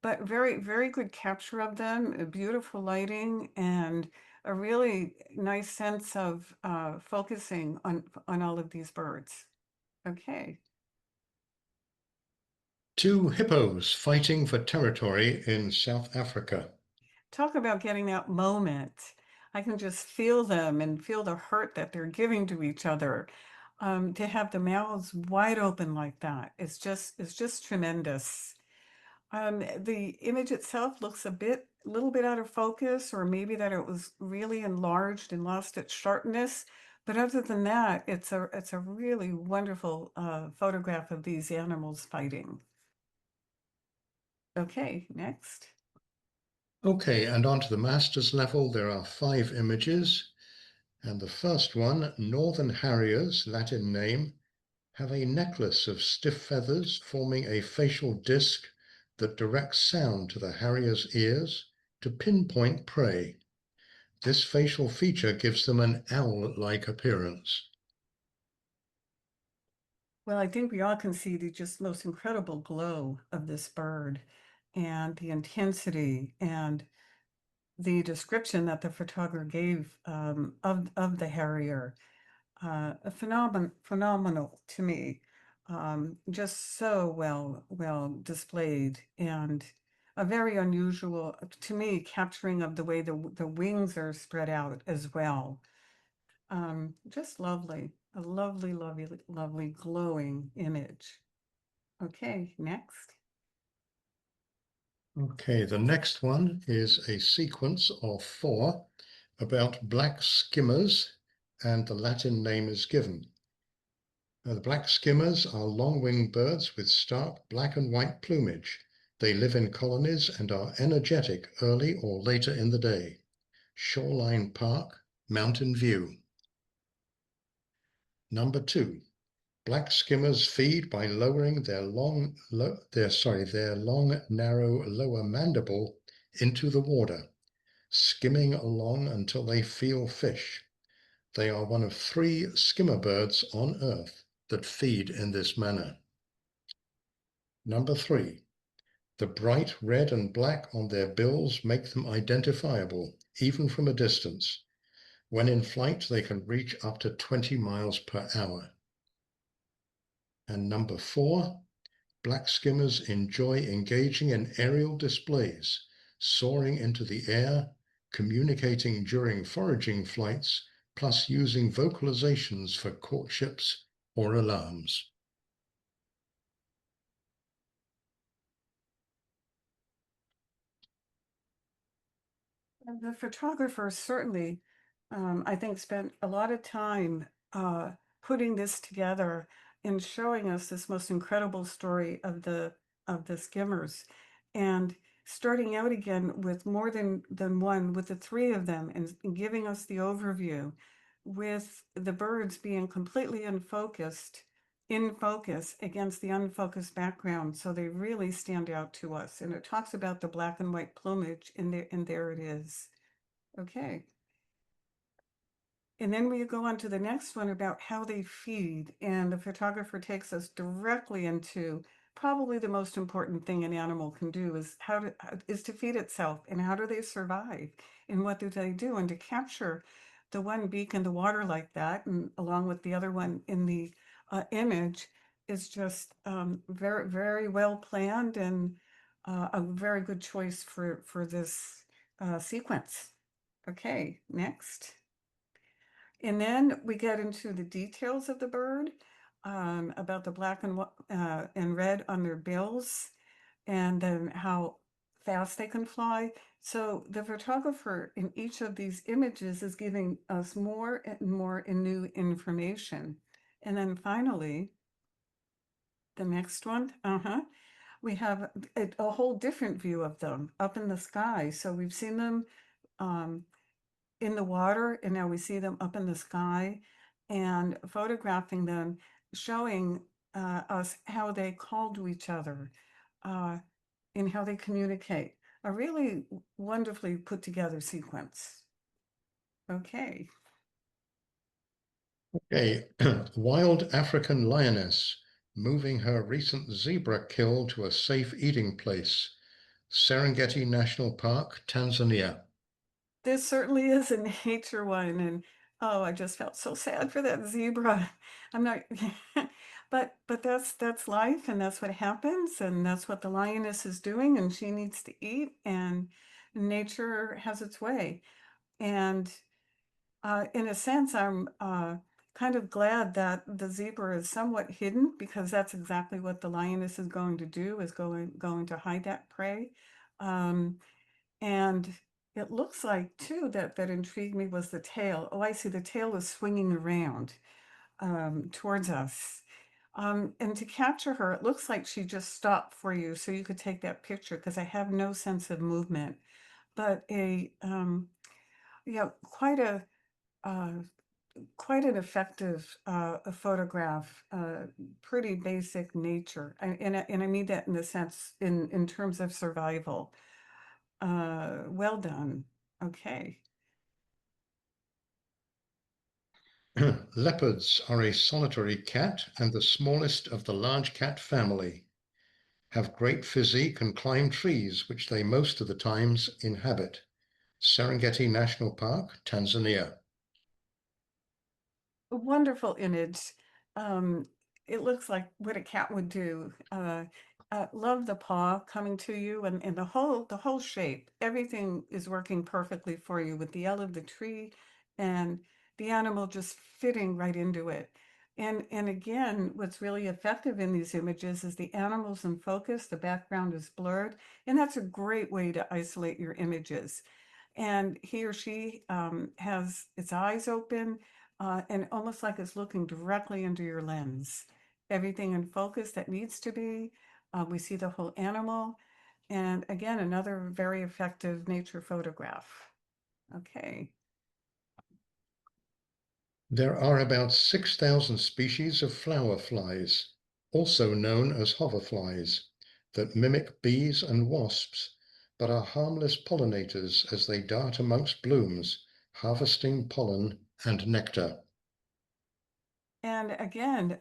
But very, very good capture of them, beautiful lighting, and a really nice sense of focusing on all of these birds. Okay. Two hippos fighting for territory in South Africa. Talk about getting that moment. I can just feel them and feel the hurt that they're giving to each other. To have the mouths wide open like that, it's just tremendous. The image itself looks a little bit out of focus, or maybe that it was really enlarged and lost its sharpness. But other than that, it's a really wonderful photograph of these animals fighting. Okay, next. Okay, and onto the master's level, there are 5 images. And the first one, Northern Harriers, Latin name, have a necklace of stiff feathers forming a facial disc that directs sound to the harrier's ears to pinpoint prey. This facial feature gives them an owl-like appearance. Well, I think we all can see the just most incredible glow of this bird, and the intensity and the description that the photographer gave of the harrier. A phenomenal to me. Just so well displayed, and a very unusual, to me, capturing of the way the wings are spread out as well. Just lovely, a lovely, lovely, lovely glowing image. Okay, next. Okay, the next one is a sequence of 4 about black skimmers, and the Latin name is given. Now, the black skimmers are long-winged birds with stark black and white plumage. They live in colonies and are energetic early or later in the day. Shoreline Park, Mountain View. Number 2. Black skimmers feed by lowering their long, narrow lower mandible into the water, skimming along until they feel fish. They are one of 3 skimmer birds on Earth that feed in this manner. Number 3. The bright red and black on their bills make them identifiable, even from a distance. When in flight, they can reach up to 20 miles per hour. And number 4, black skimmers enjoy engaging in aerial displays, soaring into the air, communicating during foraging flights, plus using vocalizations for courtships or alarms. And the photographer certainly, I think, spent a lot of time putting this together and showing us this most incredible story of the skimmers, and starting out again with more than one, with the 3 of them, and giving us the overview, with the birds being completely in focus against the unfocused background, so they really stand out to us. And it talks about the black and white plumage, and there it is. Okay. And then we go on to the next one about how they feed, and the photographer takes us directly into probably the most important thing an animal can do is to feed itself, and how do they survive, and what do they do, and to capture the one beak in the water like that, and along with the other one in the image, is just very, very well planned, and a very good choice for this sequence. Okay, next. And then we get into the details of the bird, about the black and red on their bills, and then how fast they can fly. So the photographer in each of these images is giving us more and more and new information. And then finally, the next one, we have a whole different view of them up in the sky. So we've seen them in the water, and now we see them up in the sky, and photographing them, showing us how they call to each other and how they communicate. A really wonderfully put together sequence. Okay. Okay, wild African lioness moving her recent zebra kill to a safe eating place. Serengeti National Park, Tanzania. This certainly is a nature one, and oh, I just felt so sad for that zebra. I'm not, but that's life, and that's what happens, and that's what the lioness is doing, and she needs to eat, and nature has its way. And in a sense, I'm kind of glad that the zebra is somewhat hidden, because that's exactly what the lioness is going to do, is going to hide that prey. And it looks like too that intrigued me was the tail. Oh, I see, the tail is swinging around towards us. And to capture her, it looks like she just stopped for you so you could take that picture, because I have no sense of movement. But yeah, uh, quite an effective a photograph, pretty basic nature. And I mean that in the sense, in terms of survival. Well done. Okay. Leopards are a solitary cat and the smallest of the large cat family. Have great physique and climb trees, which they most of the times inhabit. Serengeti National Park, Tanzania. A wonderful image. Um, it looks like what a cat would do. Love the paw coming to you, and the whole shape. Everything is working perfectly for you, with the L of the tree and the animal just fitting right into it. And again, what's really effective in these images is the animals in focus, the background is blurred, and that's a great way to isolate your images. And he or she has its eyes open, and almost like it's looking directly into your lens. Everything in focus that needs to be. We see the whole animal. And again, another very effective nature photograph. Okay. There are about 6,000 species of flower flies, also known as hoverflies, that mimic bees and wasps, but are harmless pollinators as they dart amongst blooms, harvesting pollen and nectar. And again,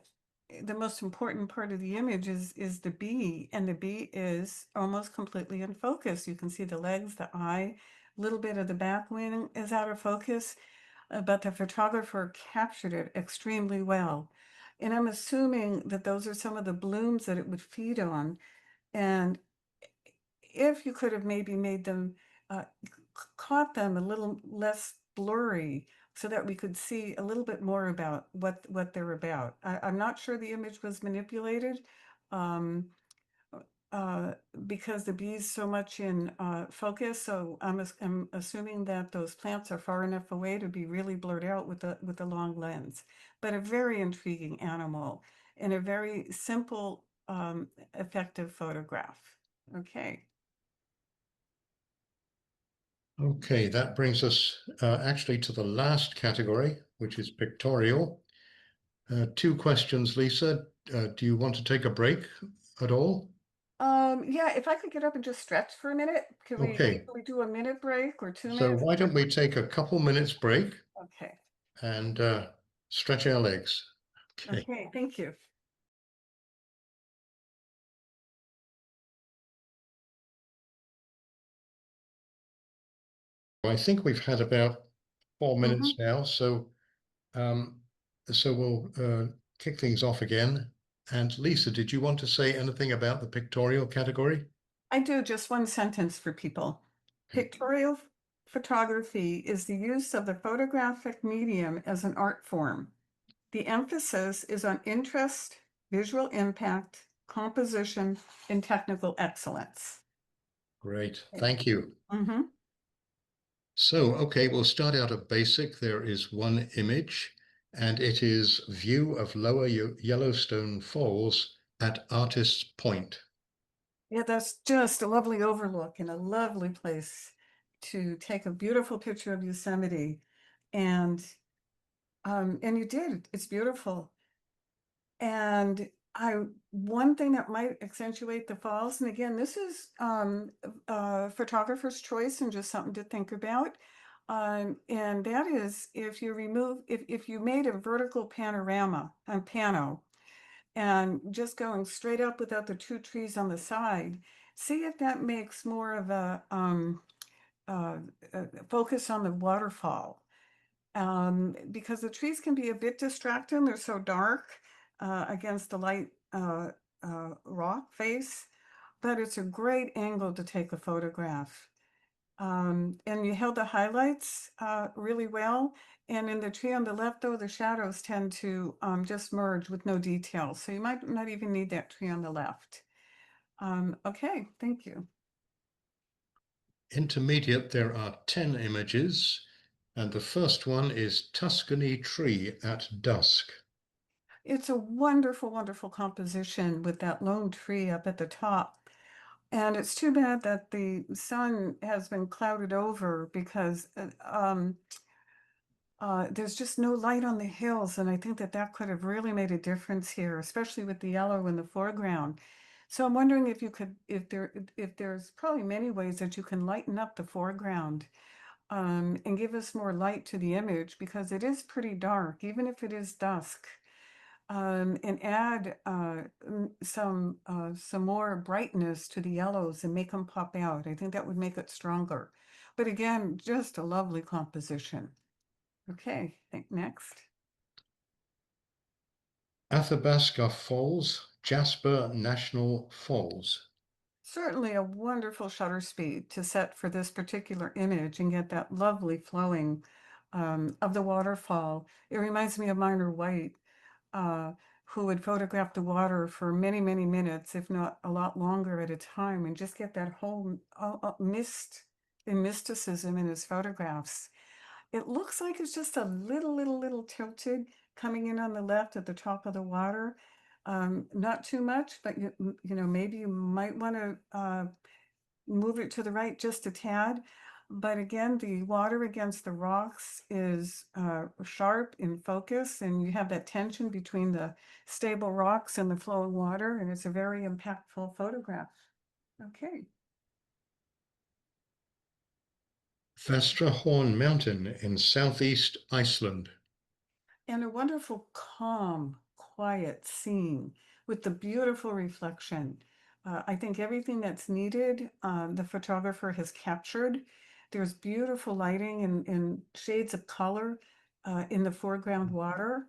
the most important part of the image is the bee, and the bee is almost completely in focus. You can see the legs, the eye, a little bit of the back wing is out of focus, but the photographer captured it extremely well. And I'm assuming that those are some of the blooms that it would feed on. And if you could have maybe made them, caught them a little less blurry, so that we could see a little bit more about what they're about. I'm not sure the image was manipulated, um, uh, because the bee's so much in focus. So I'm assuming that those plants are far enough away to be really blurred out with the long lens. But a very intriguing animal, and a very simple, effective photograph. Okay. Okay, that brings us actually to the last category, which is pictorial. Two questions, Lisa. Do you want to take a break at all? Yeah, if I could get up and just stretch for a minute, Okay, can we do a minute break or 2 so minutes? why don't we take a couple minutes break Okay. and stretch our legs? Okay. Okay, thank you. I think we've had about 4 minutes Mhm. now, um, so we'll kick things off again. And Lisa, did you want to say anything about the pictorial category? I do just one sentence for people. Pictorial photography is the use of the photographic medium as an art form. The emphasis is on interest, visual impact, composition, and technical excellence. Great, thank you. Mm-hmm. So, okay, we'll start out at basic. There is one image, and it is view of Lower Yellowstone Falls at Artist's Point. Yeah, that's just a lovely overlook and a lovely place. to take a beautiful picture of Yosemite, and you did. It's beautiful. And one thing that might accentuate the falls, and again, this is photographer's choice and just something to think about. And that is if you made a vertical panorama on pano and just going straight up without the two trees on the side, see if that makes more of a focus on the waterfall. Because the trees can be a bit distracting. They're so dark against the light rock face, but it's a great angle to take a photograph. And you held the highlights really well. And in the tree on the left, though, the shadows tend to just merge with no detail. So you might not even need that tree on the left. Okay, thank you. Intermediate, there are 10 images, and the first one is Tuscany Tree at Dusk. It's a wonderful, wonderful composition with that lone tree up at the top. And it's too bad that the sun has been clouded over because there's just no light on the hills. And I think that that could have really made a difference here, especially with the yellow in the foreground. So I'm wondering if you could, if there's probably many ways that you can lighten up the foreground and give us more light to the image because it is pretty dark, even if it is dusk. And add some more brightness to the yellows and make them pop out. I think that would make it stronger. But again, just a lovely composition. Okay, next. Athabasca Falls, Jasper National Falls. Certainly a wonderful shutter speed to set for this particular image and get that lovely flowing of the waterfall. It reminds me of Minor White, who would photograph the water for many, many minutes, if not a lot longer at a time, and just get that whole mist and mysticism in his photographs. It looks like it's just a little tilted coming in on the left at the top of the water. Not too much, but you know, maybe you might want to move it to the right just a tad. But again, the water against the rocks is sharp in focus, and you have that tension between the stable rocks and the flowing water, and it's a very impactful photograph. Okay. Vestra Horn Mountain in southeast Iceland. And a wonderful, calm, quiet scene with the beautiful reflection. I think everything that's needed, the photographer has captured. There's beautiful lighting and shades of color in the foreground water.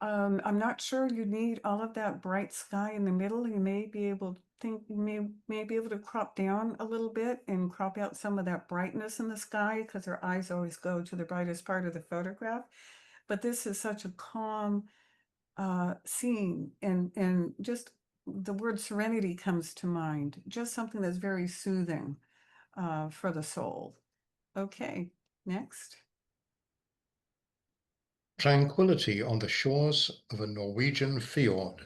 I'm not sure you need all of that bright sky in the middle. You may be able to may be able to crop down a little bit and crop out some of that brightness in the sky because our eyes always go to the brightest part of the photograph. But this is such a calm scene, and just the word serenity comes to mind. Just something that's very soothing for the soul. Okay, next. Tranquility on the shores of a Norwegian fjord.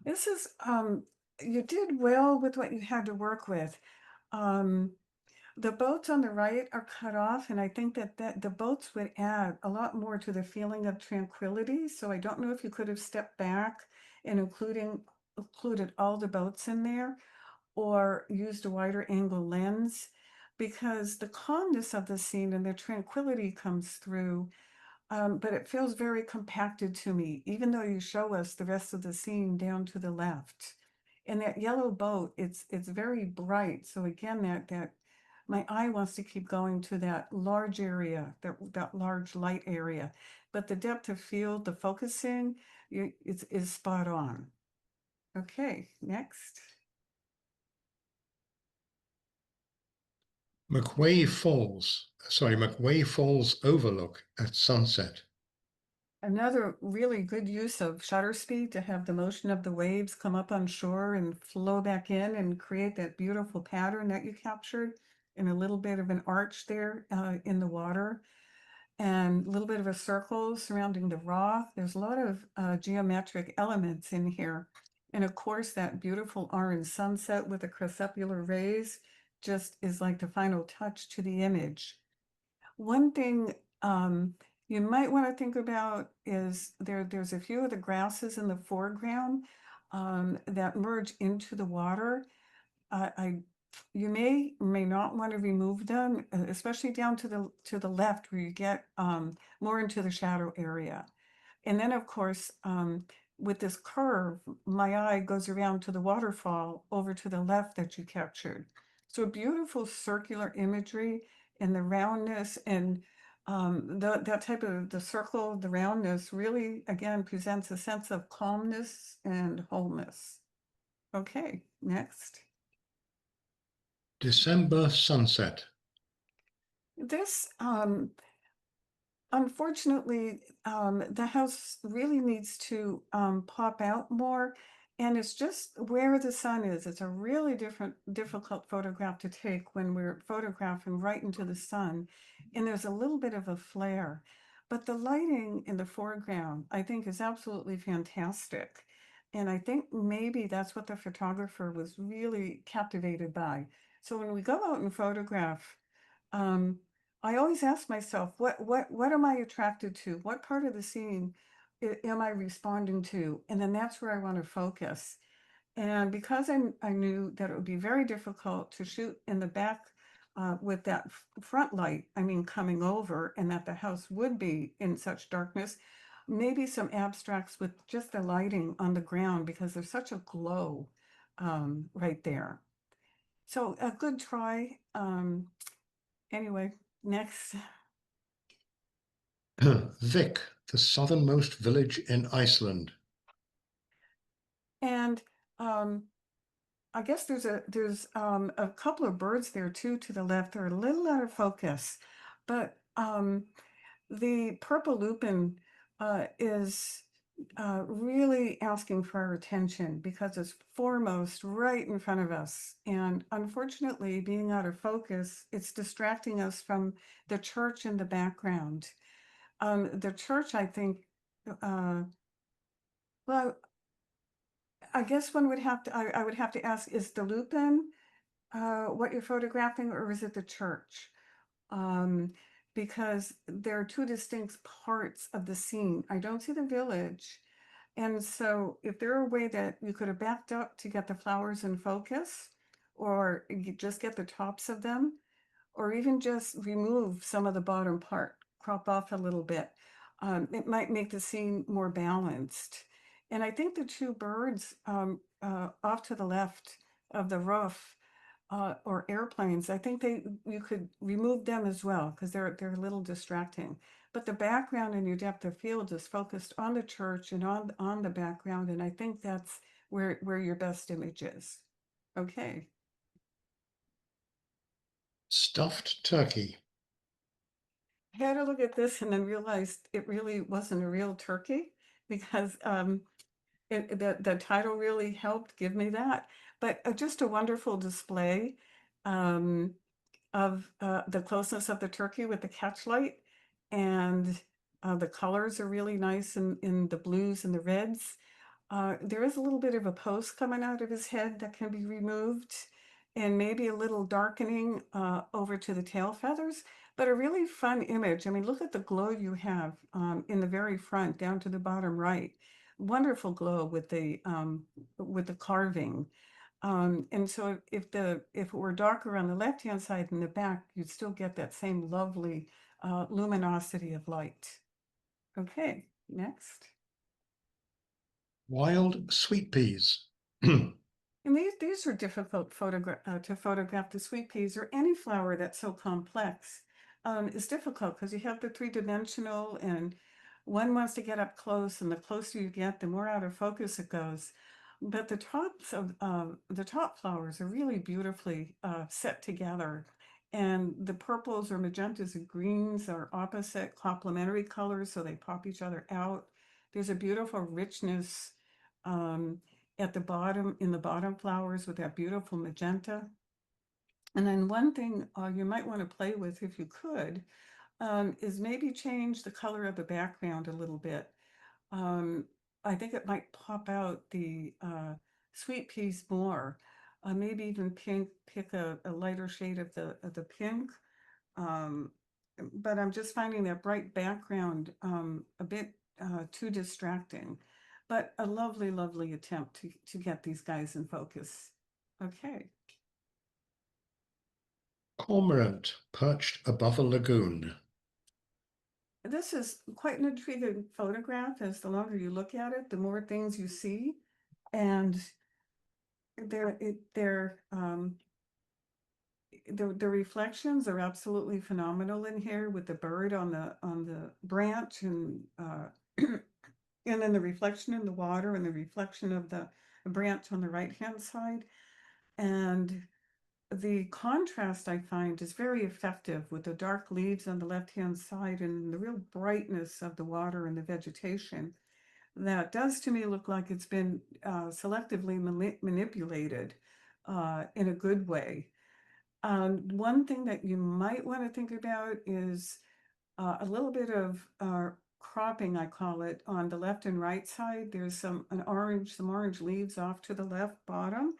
This is you did well with what you had to work with. The boats on the right are cut off, and I think that the boats would add a lot more to the feeling of tranquility. So I don't know if you could have stepped back and included all the boats in there, or used a wider angle lens, because the calmness of the scene and the tranquility comes through. But it feels very compacted to me, even though you show us the rest of the scene down to the left. And that yellow boat, it's very bright. So again, that my eye wants to keep going to that large area, that large light area. But the depth of field, the focusing, is spot on. Okay, next. McWay Falls Overlook at sunset. Another really good use of shutter speed to have the motion of the waves come up on shore and flow back in and create that beautiful pattern that you captured, and a little bit of an arch there in the water, and a little bit of a circle surrounding the rock. There's a lot of geometric elements in here. And of course, that beautiful orange sunset with the crepuscular rays just is like the final touch to the image. One thing you might want to think about is there's a few of the grasses in the foreground that merge into the water. You may or may not want to remove them, especially down to the left where you get more into the shadow area. And then, of course, with this curve, my eye goes around to the waterfall over to the left that you captured. So beautiful circular imagery and the roundness and that type of the circle, the roundness really, again, presents a sense of calmness and wholeness. Okay, next. December sunset. This, unfortunately, the house really needs to pop out more, and it's just where the sun is. It's a really difficult photograph to take when we're photographing right into the sun, and there's a little bit of a flare. But the lighting in the foreground, I think, is absolutely fantastic. And I think maybe that's what the photographer was really captivated by. So when we go out and photograph, um, I always ask myself, what am I attracted to? What part of the scene am I responding to? And then that's where I want to focus. And because I knew that it would be very difficult to shoot in the back with that front light, I mean, coming over, and that the house would be in such darkness, maybe some abstracts with just the lighting on the ground because there's such a glow right there. So a good try. Anyway, next. Vik, the southernmost village in Iceland. And I guess there's a couple of birds there too to the left. They're a little out of focus, but the purple lupin is really asking for our attention because it's foremost right in front of us. And unfortunately, being out of focus, it's distracting us from the church in the background. The church, I think, well, I guess one would have to, I would have to ask, is the lupin what you're photographing, or is it the church? Because there are two distinct parts of the scene. I don't see the village. And so if there were a way that you could have backed up to get the flowers in focus, or you just get the tops of them, or even just remove some of the bottom part, crop off a little bit, it might make the scene more balanced. And I think the two birds off to the left of the roof or airplanes, I think you could remove them as well because they're a little distracting. But the background in your depth of field is focused on the church and on the background, and I think that's where your best image is. Okay. Stuffed turkey. I had to look at this and then realized it really wasn't a real turkey because the title really helped give me that. But just a wonderful display um, of the closeness of the turkey with the catchlight, and the colors are really nice in the blues and the reds. There is a little bit of a post coming out of his head that can be removed, and maybe a little darkening over to the tail feathers, but a really fun image. I mean, look at the glow you have in the very front down to the bottom right. Wonderful glow with the carving. And so if it were darker on the left-hand side in the back, you'd still get that same lovely luminosity of light. Okay, next. Wild sweet peas. And these are difficult to photograph. The sweet peas or any flower that's so complex is difficult because you have the three-dimensional, and one wants to get up close, and the closer you get, the more out of focus it goes. But the tops of the top flowers are really beautifully set together, and the purples or magentas and greens are opposite complementary colors, so they pop each other out. There's a beautiful richness. At the bottom, in the bottom flowers with that beautiful magenta. And then one thing you might want to play with if you could is maybe change the color of the background a little bit. I think it might pop out the sweet peas more. maybe even pink, pick a lighter shade of the pink. But I'm just finding that bright background a bit too distracting. But a lovely, lovely attempt to get these guys in focus. Okay. Cormorant perched above a lagoon. This is quite an intriguing photograph. As the longer you look at it, the more things you see. And the reflections are absolutely phenomenal in here with the bird on the branch and and then the reflection in the water and the reflection of the branch on the right hand side. And the contrast I find is very effective with the dark leaves on the left hand side and the real brightness of the water and the vegetation. That does to me look like it's been selectively manipulated in a good way. One thing that you might want to think about is a little bit of cropping, I call it, on the left and right side. There's some orange leaves off to the left bottom.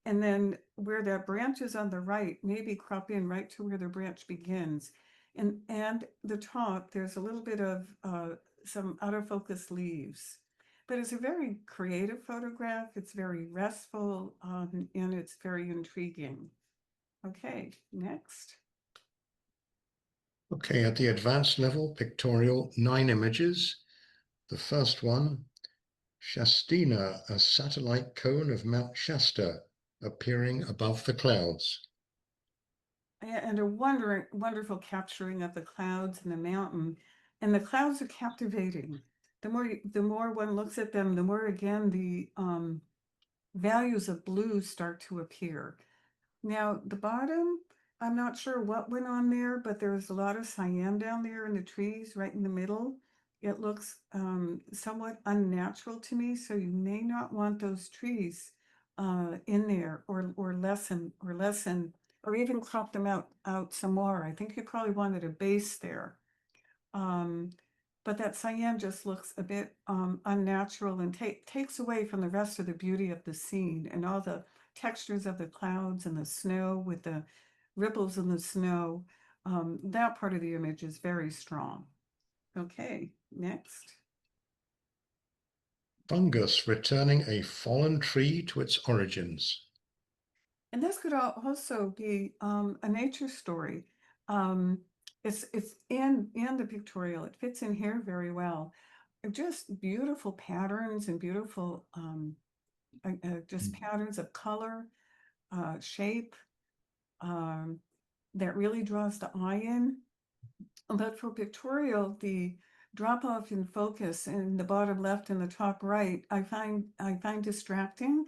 And then where that branch is on the right, maybe crop in right to where the branch begins. And the top, there's a little bit of some out of focus leaves. But it's a very creative photograph. It's very restful and it's very intriguing. Okay, next. Okay, at the advanced level, pictorial, 9 images. The first one, Shastina, a satellite cone of Mount Shasta, appearing above the clouds. And a wonderful capturing of the clouds and the mountain. And the clouds are captivating. The more one looks at them, the more again the values of blue start to appear. Now, the bottom, I'm not sure what went on there, but there was a lot of cyan down there in the trees right in the middle. It looks somewhat unnatural to me, so you may not want those trees in there or lessen or even crop them out some more. I think you probably wanted a base there. But that cyan just looks a bit unnatural and takes away from the rest of the beauty of the scene and all the textures of the clouds and the snow with the ripples in the snow. That part of the image is very strong. Okay, next. Fungus returning a fallen tree to its origins. And this could also be a nature story. It's in the pictorial. It fits in here very well. Just beautiful patterns and beautiful just patterns of color, shape that really draws the eye in. But for pictorial, the drop off in focus in the bottom left and the top right, I find distracting.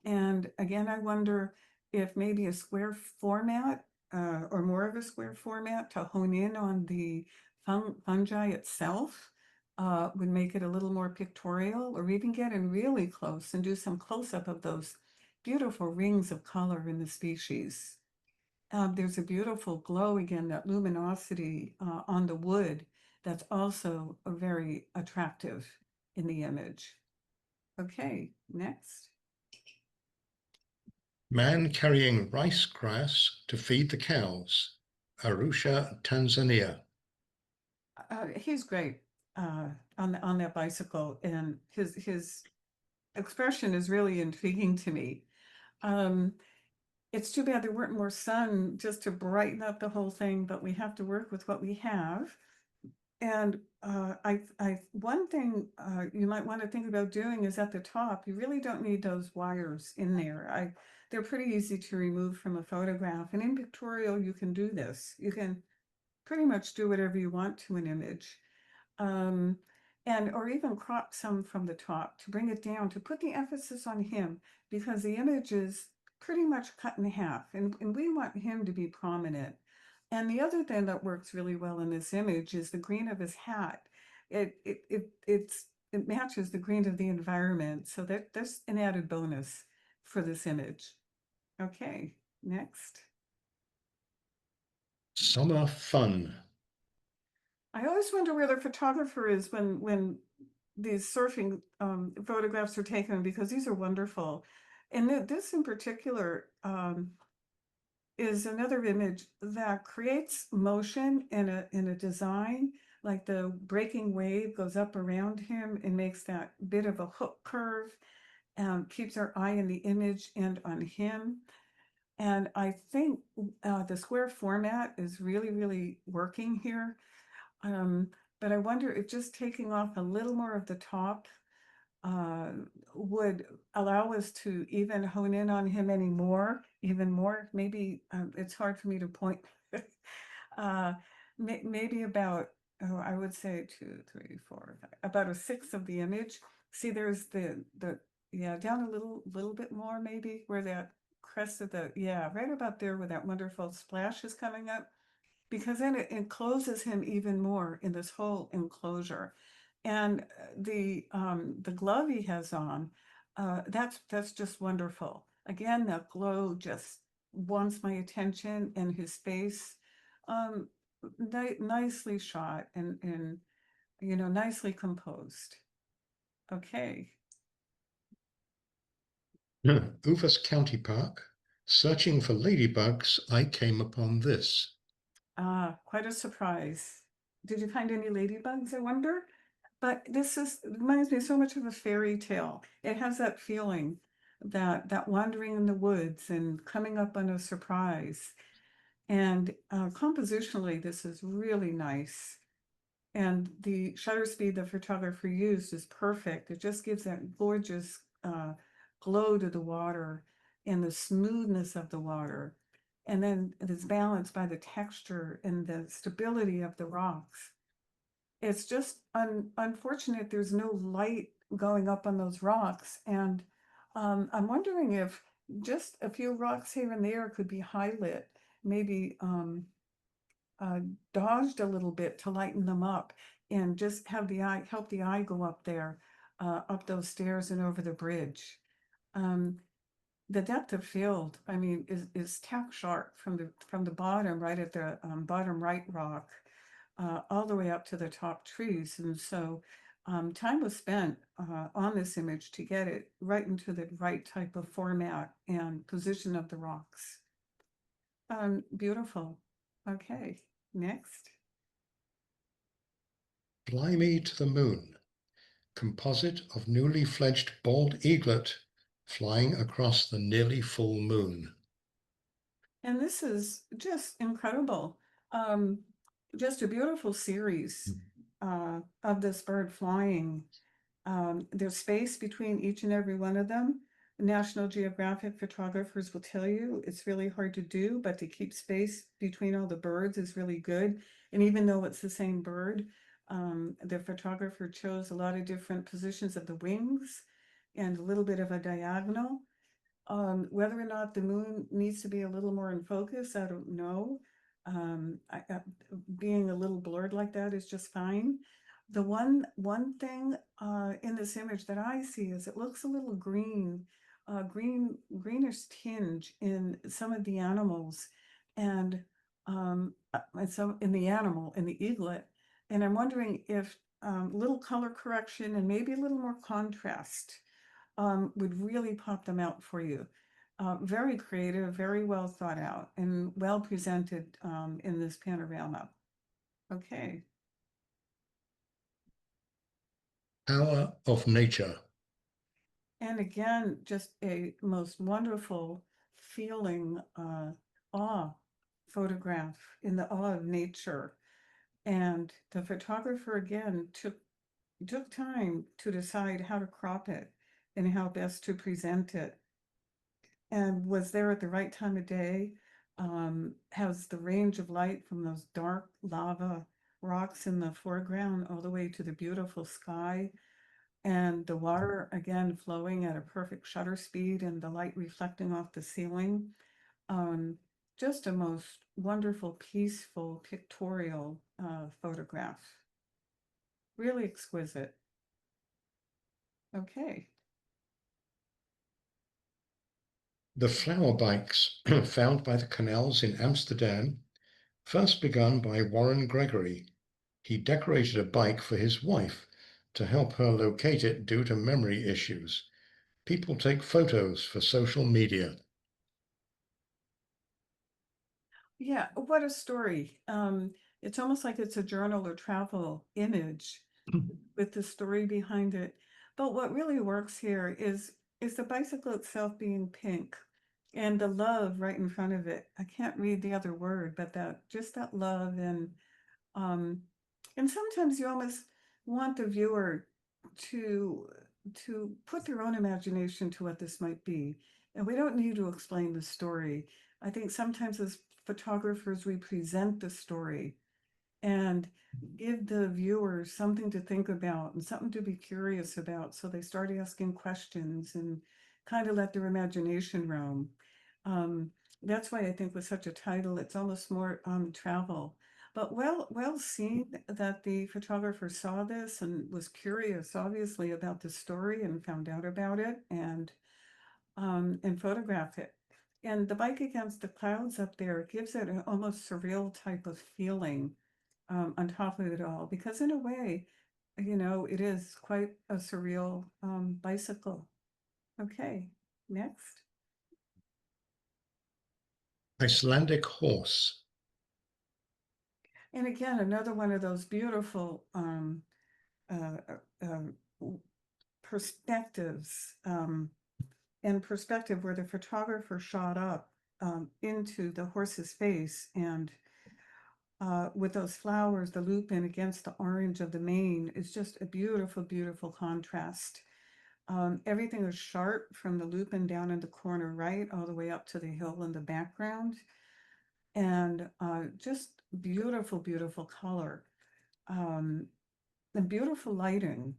And again, I wonder if maybe a square format or more of a square format to hone in on the fungi itself would make it a little more pictorial, or even get in really close and do some close-up of those beautiful rings of color in the species. There's a beautiful glow again, that luminosity on the wood that's also very attractive in the image. Okay, next. Man carrying rice grass to feed the cows. Arusha, Tanzania. He's great on that bicycle, and his expression is really intriguing to me. It's too bad there weren't more sun just to brighten up the whole thing, but we have to work with what we have. And one thing you might want to think about doing is at the top, you really don't need those wires in there. They're pretty easy to remove from a photograph. And in pictorial, you can do this. You can pretty much do whatever you want to an image. Or even crop some from the top to bring it down, to put the emphasis on him, because the image is pretty much cut in half, and we want him to be prominent. And the other thing that works really well in this image is the green of his hat. It matches the green of the environment, so that's an added bonus for this image. Okay, next. Summer fun. I always wonder where the photographer is when these surfing photographs are taken, because these are wonderful. And this in particular is another image that creates motion in a design, like the breaking wave goes up around him and makes that bit of a hook curve, keeps our eye in the image and on him. And I think the square format is really, really working here. But I wonder if just taking off a little more of the top uh, would allow us to even hone in on him even more. Maybe it's hard for me to point. uh, maybe about, oh, I would say 2, 3, 4, 5, about a sixth of the image. See, there's yeah, down a little bit more, maybe where that crest of yeah, right about there where that wonderful splash is coming up, because then it encloses him even more in this whole enclosure. And the glove he has on, that's just wonderful. Again, that glow just wants my attention, and his face, um, nicely shot and nicely composed. Okay. Uvas County Park. Searching for ladybugs, I came upon this. Quite a surprise. Did you find any ladybugs, I wonder? But reminds me so much of a fairy tale. It has that feeling, that wandering in the woods and coming up on a surprise. And compositionally, this is really nice. And the shutter speed the photographer used is perfect. It just gives that gorgeous glow to the water and the smoothness of the water. And then it is balanced by the texture and the stability of the rocks. It's just unfortunate there's no light going up on those rocks. And I'm wondering if just a few rocks here and there could be high lit, maybe dodged a little bit to lighten them up, and just help the eye go up there, up those stairs and over the bridge. The depth of field, I mean, is tack sharp from the bottom, right at the bottom right rock, all the way up to the top trees. And so time was spent on this image to get it right into the right type of format and position of the rocks. Beautiful. Okay, next. Fly Me to the Moon. Composite of newly fledged bald eaglet flying across the nearly full moon. And this is just incredible. Um, just a beautiful series of this bird flying. There's space between each and every one of them. National Geographic photographers will tell you it's really hard to do, but to keep space between all the birds is really good. And even though it's the same bird, the photographer chose a lot of different positions of the wings and a little bit of a diagonal. Whether or not the moon needs to be a little more in focus, I don't know. Being a little blurred like that is just fine. The one thing in this image that I see is it looks a little greenish tinge in some of the animals, and some in the eaglet. And I'm wondering if little color correction and maybe a little more contrast would really pop them out for you. Very creative, very well thought out, and well presented in this panorama. Okay. Power of Nature. And again, just a most wonderful feeling, awe photograph in the awe of nature. And the photographer again took time to decide how to crop it and how best to present it, and was there at the right time of day, has the range of light from those dark lava rocks in the foreground all the way to the beautiful sky, and the water again flowing at a perfect shutter speed and the light reflecting off the ceiling. Just a most wonderful, peaceful, pictorial photograph. Really exquisite. Okay. The flower bikes found by the canals in Amsterdam, first begun by Warren Gregory. He decorated a bike for his wife to help her locate it due to memory issues. People take photos for social media. Yeah, what a story. It's almost like it's a journal or travel image with the story behind it. But what really works here is the bicycle itself being pink and the love right in front of it. I can't read the other word, but that just that love um and sometimes you almost want the viewer to put their own imagination to what this might be. And we don't need to explain the story. I think sometimes as photographers we present the story and give the viewers something to think about and something to be curious about, so they start asking questions and kind of let their imagination roam. Um, that's why I think with such a title, it's almost more travel. But well seen that the photographer saw this and was curious, obviously, about the story and found out about it and photographed it. And the bike against the clouds up there gives it an almost surreal type of feeling on top of it all, because in a way, it is quite a surreal bicycle. Okay, next. Icelandic horse. And again, another one of those beautiful uh, perspectives and perspective where the photographer shot up into the horse's face and with those flowers, the lupin against the orange of the mane is just a beautiful, beautiful contrast. Everything is sharp from the lupin down in the corner right all the way up to the hill in the background. And just beautiful, beautiful color. And beautiful lighting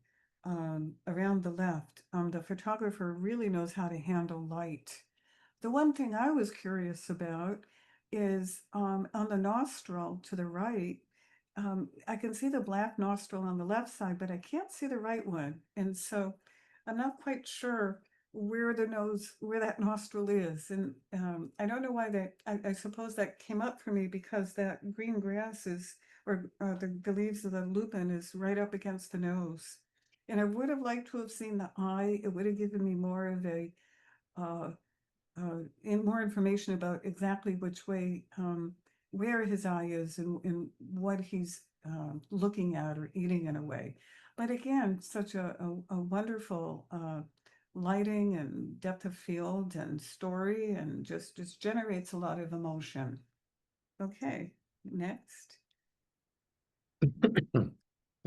around the left. The photographer really knows how to handle light. The one thing I was curious about is on the nostril to the right, I can see the black nostril on the left side, but I can't see the right one. And so I'm not quite sure where where that nostril is. And I don't know why I suppose that came up for me because that green grass or the leaves of the lupin is right up against the nose. And I would have liked to have seen the eye. It would have given me more of uh, more information about exactly which way, where his eye is and what he's looking at or eating in a way. But again, such a wonderful lighting and depth of field and story and just generates a lot of emotion. Okay, next.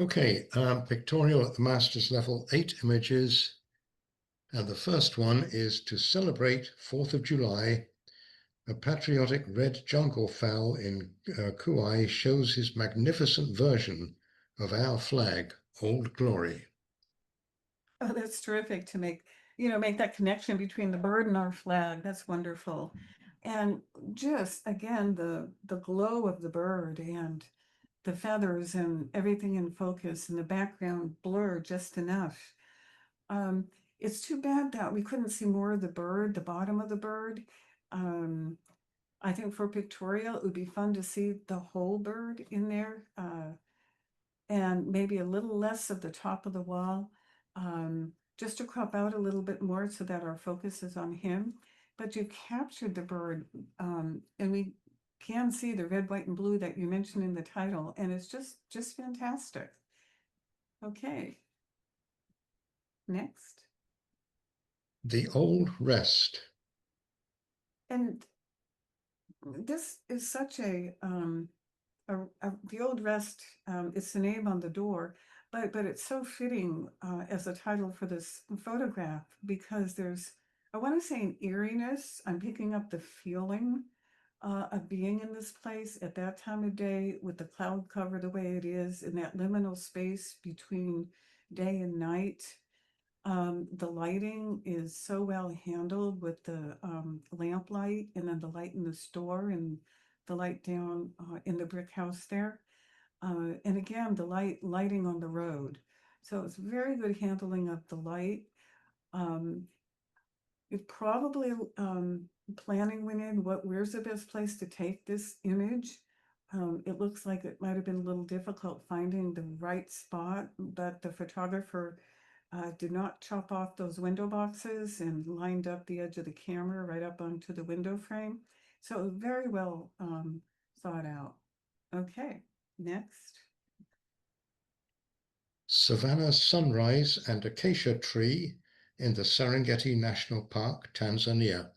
Okay, pictorial at the master's level, 8 images. And the first one is to celebrate 4th of July. A patriotic red jungle fowl in Kauai shows his magnificent version of our flag, Old Glory. Oh, that's terrific to make that connection between the bird and our flag. That's wonderful. And just again, the glow of the bird and the feathers and everything in focus and the background blur just enough. Um, it's too bad that we couldn't see more of the bird, the bottom of the bird. Um, I think for pictorial, it would be fun to see the whole bird in there. And maybe a little less of the top of the wall, just to crop out a little bit more so that our focus is on him. But you captured the bird, and we can see the red, white, and blue that you mentioned in the title, and it's just fantastic. Okay, next. The Old Rest. And this is such the Old Rest, it's the name on the door, but it's so fitting as a title for this photograph because I want to say an eeriness. I'm picking up the feeling of being in this place at that time of day with the cloud cover the way it is in that liminal space between day and night. The lighting is so well handled with the lamp light and then the light in the store and the light down in the brick house there. And again, the lighting on the road. So it's very good handling of the light. Um, it probably planning went in, where's the best place to take this image? It looks like it might have been a little difficult finding the right spot, but the photographer did not chop off those window boxes and lined up the edge of the camera right up onto the window frame. So very well thought out. Okay, next. Savannah sunrise and acacia tree in the Serengeti National Park, Tanzania.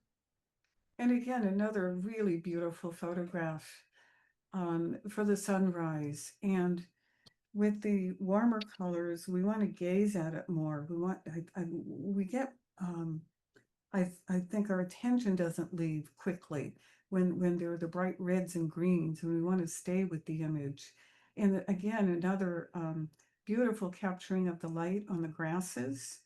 And again, another really beautiful photograph for the sunrise. And with the warmer colors, we want to gaze at it more. We want, we get, I think our attention doesn't leave quickly when there are the bright reds and greens, and we want to stay with the image. And again, another beautiful capturing of the light on the grasses.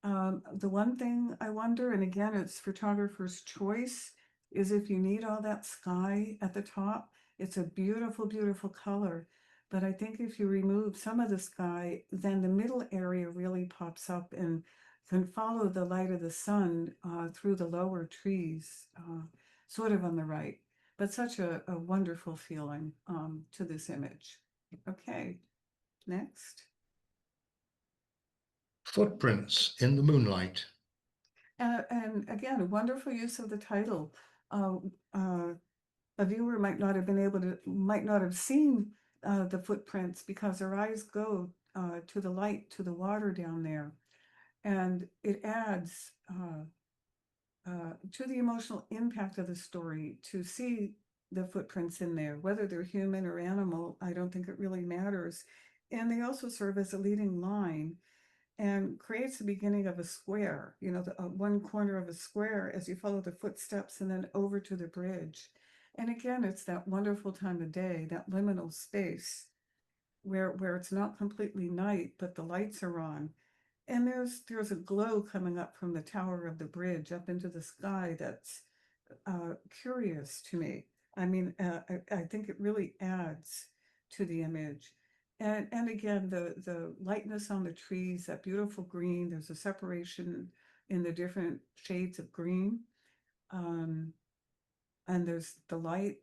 The one thing I wonder, and again, it's photographer's choice, is if you need all that sky at the top, it's a beautiful, beautiful color. But I think if you remove some of the sky, then the middle area really pops up and can follow the light of the sun through the lower trees, sort of on the right. But such a wonderful feeling to this image. Okay, next. Footprints in the moonlight. And again, a wonderful use of the title. Uh, a viewer might not have been able to, might not have seen the footprints because their eyes go to the light, to the water down there. And it adds to the emotional impact of the story to see the footprints in there, whether they're human or animal, I don't think it really matters. And they also serve as a leading line and creates the beginning of a square, you know, one corner of a square as you follow the footsteps and then over to the bridge. And again, it's that wonderful time of day, that liminal space where it's not completely night, but the lights are on. And there's a glow coming up from the tower of the bridge up into the sky that's curious to me. I mean, I think it really adds to the image. And again, the lightness on the trees, that beautiful green, there's a separation in the different shades of green. And there's the light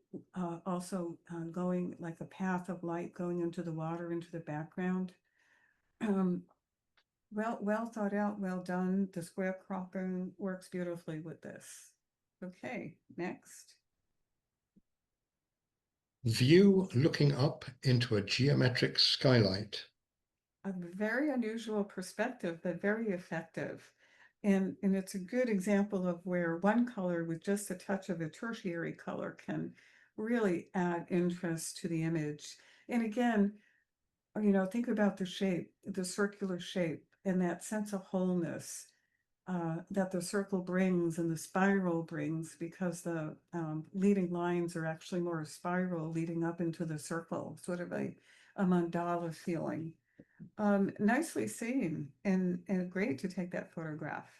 also going like a path of light going into the water, into the background. Well thought out, well done. The square cropping works beautifully with this. Okay, next. View looking up into a geometric skylight. A very unusual perspective, but very effective. And it's a good example of where one color with just a touch of a tertiary color can really add interest to the image. And again, you know, think about the shape, the circular shape, and that sense of wholeness that the circle brings and the spiral brings, because the leading lines are actually more a spiral leading up into the circle, sort of a mandala feeling. Nicely seen and great to take that photograph.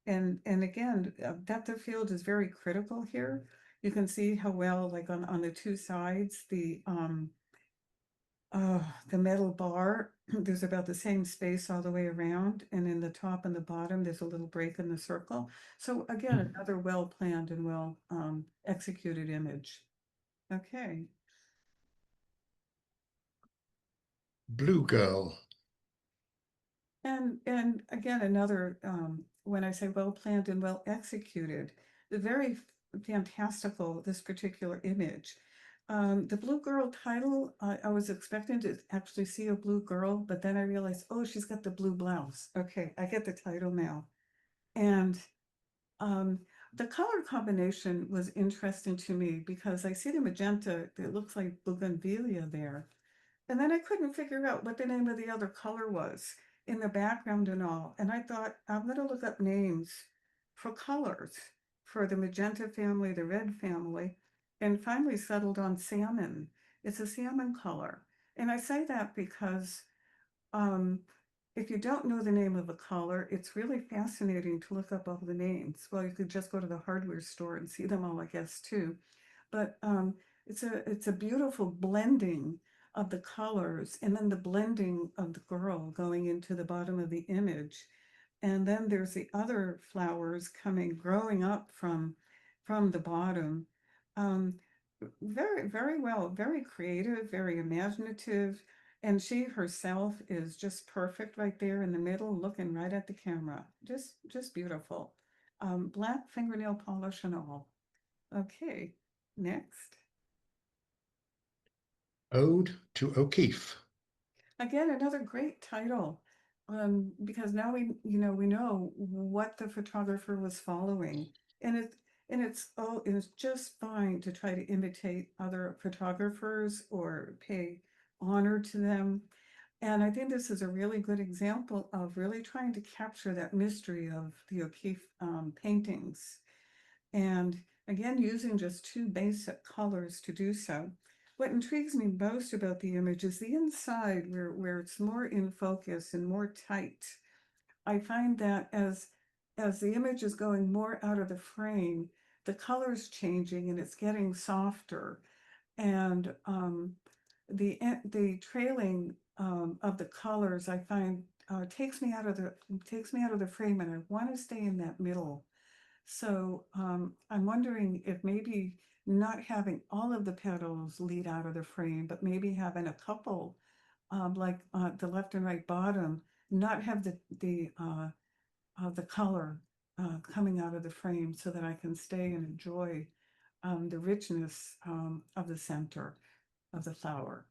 And again, depth of field is very critical here. You can see how well, like on the two sides, the metal bar, there's about the same space all the way around, and in the top and the bottom, there's a little break in the circle. So again, another well-planned and well executed image. Okay. Blue girl. And again, another, when I say well-planned and well executed, the very fantastical, this particular image. The Blue Girl title, I was expecting to actually see a blue girl, but then I realized, oh, she's got the blue blouse. Okay, I get the title now. And the color combination was interesting to me because I see the magenta that looks like bougainvillea there. And then I couldn't figure out what the name of the other color was in the background and all. And I thought, I'm going to look up names for colors for the magenta family, the red family, and finally settled on salmon. It's a salmon color. And I say that because um, if you don't know the name of a color, it's really fascinating to look up all the names. Well, you could just go to the hardware store and see them all, I guess, too. But it's a beautiful blending of the colors, and then the blending of the girl going into the bottom of the image. And then there's the other flowers coming, growing up from the bottom. Very, very well, very creative, very imaginative. And she herself is just perfect right there in the middle, looking right at the camera. Just beautiful. Black fingernail polish and all. Okay, next. Ode to O'Keeffe. Again, another great title, because now we know what the photographer was following, and it's just fine to try to imitate other photographers or pay honor to them. And I think this is a really good example of really trying to capture that mystery of the O'Keeffe paintings. And again, using just two basic colors to do so. What intrigues me most about the image is the inside where it's more in focus and more tight. I find that as the image is going more out of the frame, the color's changing and it's getting softer. And the trailing of the colors I find takes me out of the frame, and I want to stay in that middle. So I'm wondering if maybe not having all of the petals lead out of the frame, but maybe having a couple, like the left and right bottom, not have the color coming out of the frame, so that I can stay and enjoy the richness of the center of the flower.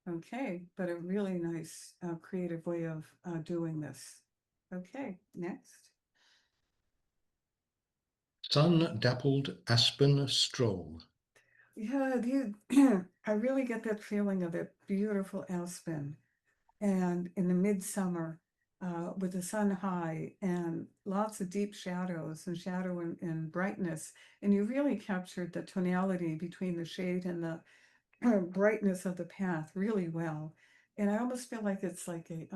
Okay, but a really nice creative way of doing this. Okay, next. Sun-dappled aspen stroll. Yeah, I really get that feeling of that beautiful aspen, and in the midsummer, with the sun high and lots of deep shadows and shadow and brightness, and you really captured the tonality between the shade and the brightness of the path really well. And I almost feel like it's like a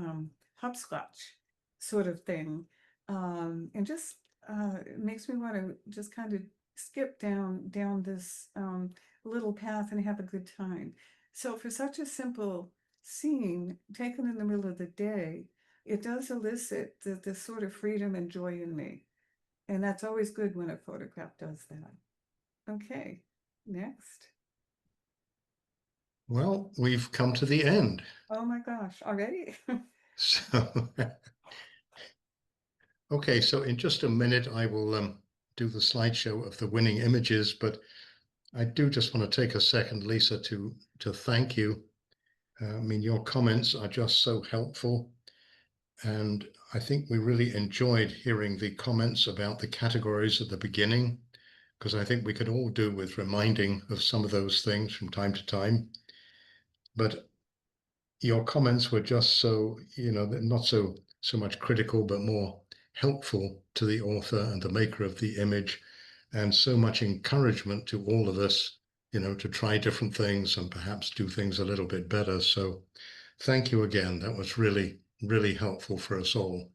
hopscotch sort of thing. And just it makes me want to just kind of skip down this little path and have a good time. So for such a simple scene taken in the middle of the day, it does elicit the sort of freedom and joy in me. And that's always good when a photograph does that. Okay, next. Well, we've come to the end. Oh my gosh, already? So, okay, so in just a minute, I will do the slideshow of the winning images, but I do just want to take a second, Lisa, to thank you. I mean, your comments are just so helpful. And I think we really enjoyed hearing the comments about the categories at the beginning, because I think we could all do with reminding of some of those things from time to time. But your comments were just so, not so much critical, but more helpful to the author and the maker of the image, and so much encouragement to all of us, to try different things and perhaps do things a little bit better. So thank you again. That was really, really helpful for us all.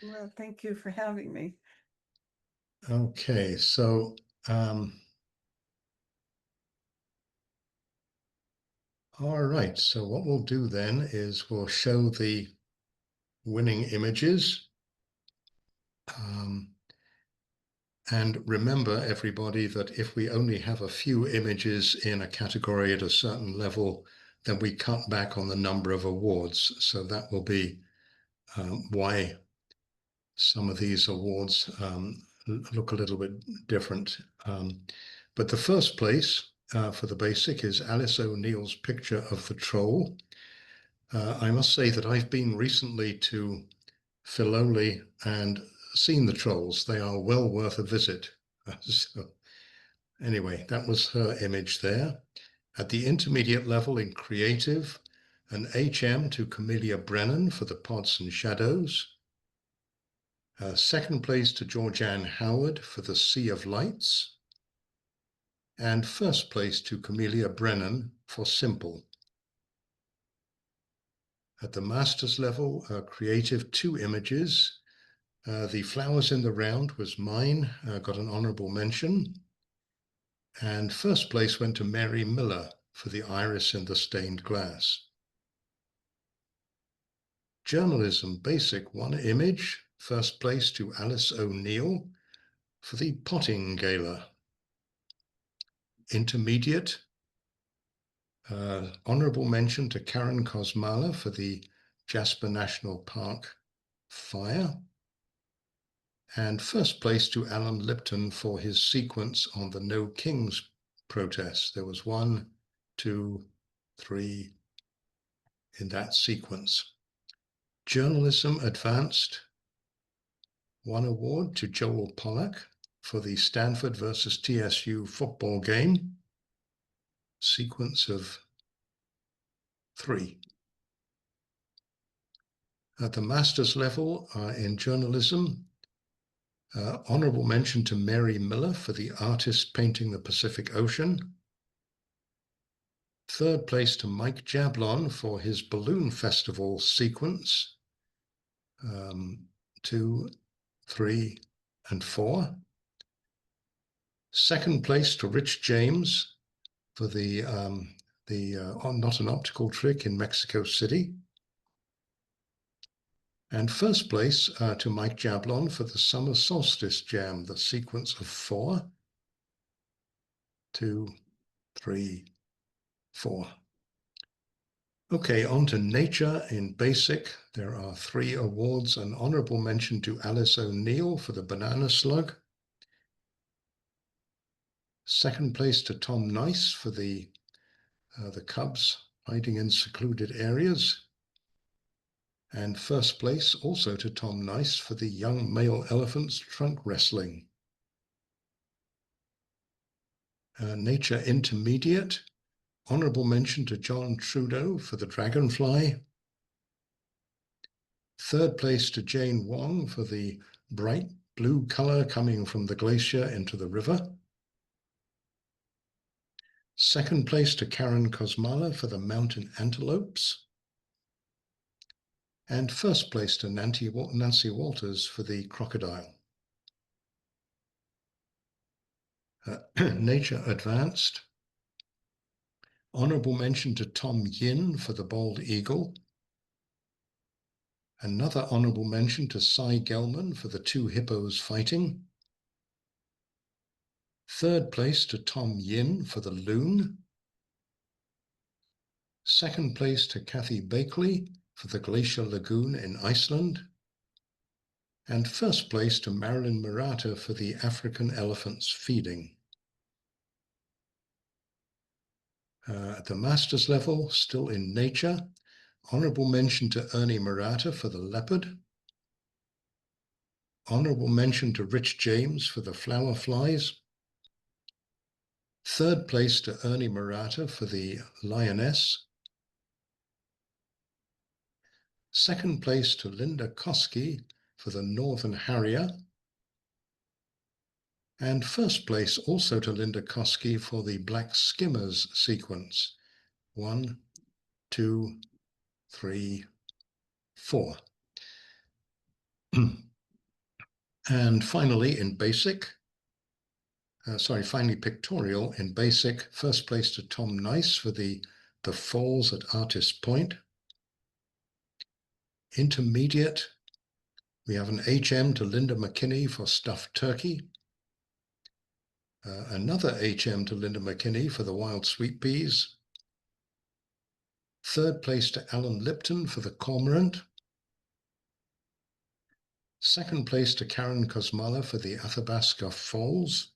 Well, thank you for having me. Okay, so all right, so what we'll do then is we'll show the winning images. And remember, everybody, that if we only have a few images in a category at a certain level, then we cut back on the number of awards. So that will be why some of these awards look a little bit different. But the first place for the basic is Alice O'Neill's picture of the troll. I must say that I've been recently to Filoli and seen the trolls. They are well worth a visit. So anyway, that was her image there. At the intermediate level in creative, an HM to Camellia Brennan for the pods and shadows. Second place to Georgianne Howard for the Sea of Lights. And first place to Camellia Brennan for Simple. At the master's level, creative, 2 images. The Flowers in the Round was mine, got an honorable mention. And first place went to Mary Miller for the Iris in the Stained Glass. Journalism basic, 1 image, first place to Alice O'Neill for the Potting Gala. Intermediate, Honorable mention to Karen Kosmala for the Jasper National Park fire. And first place to Alan Lipton for his sequence on the No Kings protest. There was 1, 2, 3 in that sequence. Journalism advanced 1 award to Joel Pollack for the Stanford versus TSU football game. Sequence of 3. At the master's level in journalism, honorable mention to Mary Miller for the artist painting the Pacific Ocean. 3rd place to Mike Jablon for his balloon festival sequence. 2, 3, and 4. 2nd place to Rich James for the Not an Optical Trick in Mexico City. And 1st place to Mike Jablon for the Summer Solstice Jam, the sequence of 4, 2, 3, 4. Okay, on to nature in basic. There are 3 awards. An honorable mention to Alice O'Neill for the banana slug. 2nd place to Tom Nice for the cubs hiding in secluded areas. And 1st place also to Tom Nice for the young male elephants trunk wrestling. Nature intermediate. Honorable mention to John Trudeau for the dragonfly. 3rd place to Jane Wong for the bright blue color coming from the glacier into the river. 2nd place to Karen Kosmala for the mountain antelopes. And 1st place to Nancy Walters for the crocodile. Nature advanced. Honorable mention to Tom Yin for the bald eagle. Another honorable mention to Cy Gelman for the 2 hippos fighting. 3rd place to Tom Yin for the loon. 2nd place to Kathy Bakley for the glacier lagoon in Iceland. And 1st place to Marilyn Murata for the African elephants feeding. At the master's level, still in nature, honorable mention to Ernie Murata for the leopard. Honorable mention to Rich James for the flower flies. 3rd place to Ernie Murata for the lioness. 2nd place to Linda Koski for the northern harrier. And 1st place also to Linda Koski for the black skimmers sequence. 1, 2, 3, 4. And finally in basic, finally pictorial in basic, 1st place to Tom Nice for the falls at Artist Point. Intermediate, we have an HM to Linda McKinney for stuffed turkey. Another HM to Linda McKinney for the wild sweet peas. 3rd place to Alan Lipton for the cormorant. 2nd place to Karen Kosmala for the Athabasca Falls.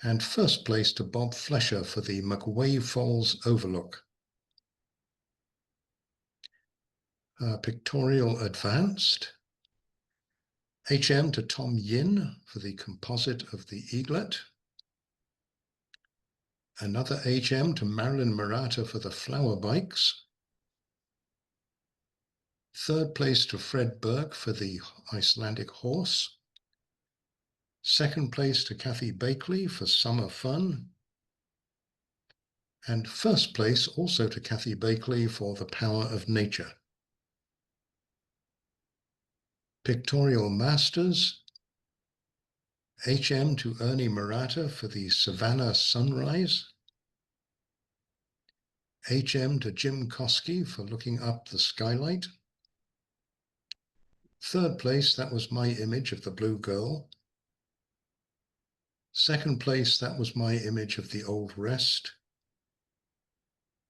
And 1st place to Bob Flesher for the McWay Falls Overlook. Pictorial advanced. HM to Tom Yin for the composite of the eaglet. Another HM to Marilyn Murata for the flower bikes. 3rd place to Fred Burke for the Icelandic horse. 2nd place to Kathy Bakley for summer fun. And 1st place also to Kathy Bakley for the power of nature. Pictorial Masters. HM to Ernie Murata for the Savannah Sunrise. HM to Jim Koski for looking up the skylight. 3rd place, that was my image of the blue girl. 2nd place, that was my image of the old rest.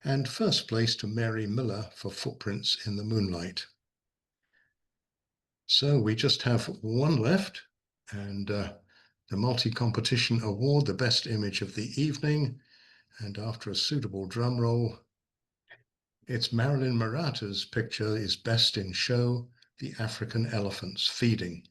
and first place to Mary Miller for Footprints in the Moonlight. So we just have one left, and the multi-competition award, the best image of the evening. And after a suitable drum roll, it's Marilyn Murata's picture is best in show, The African Elephants Feeding.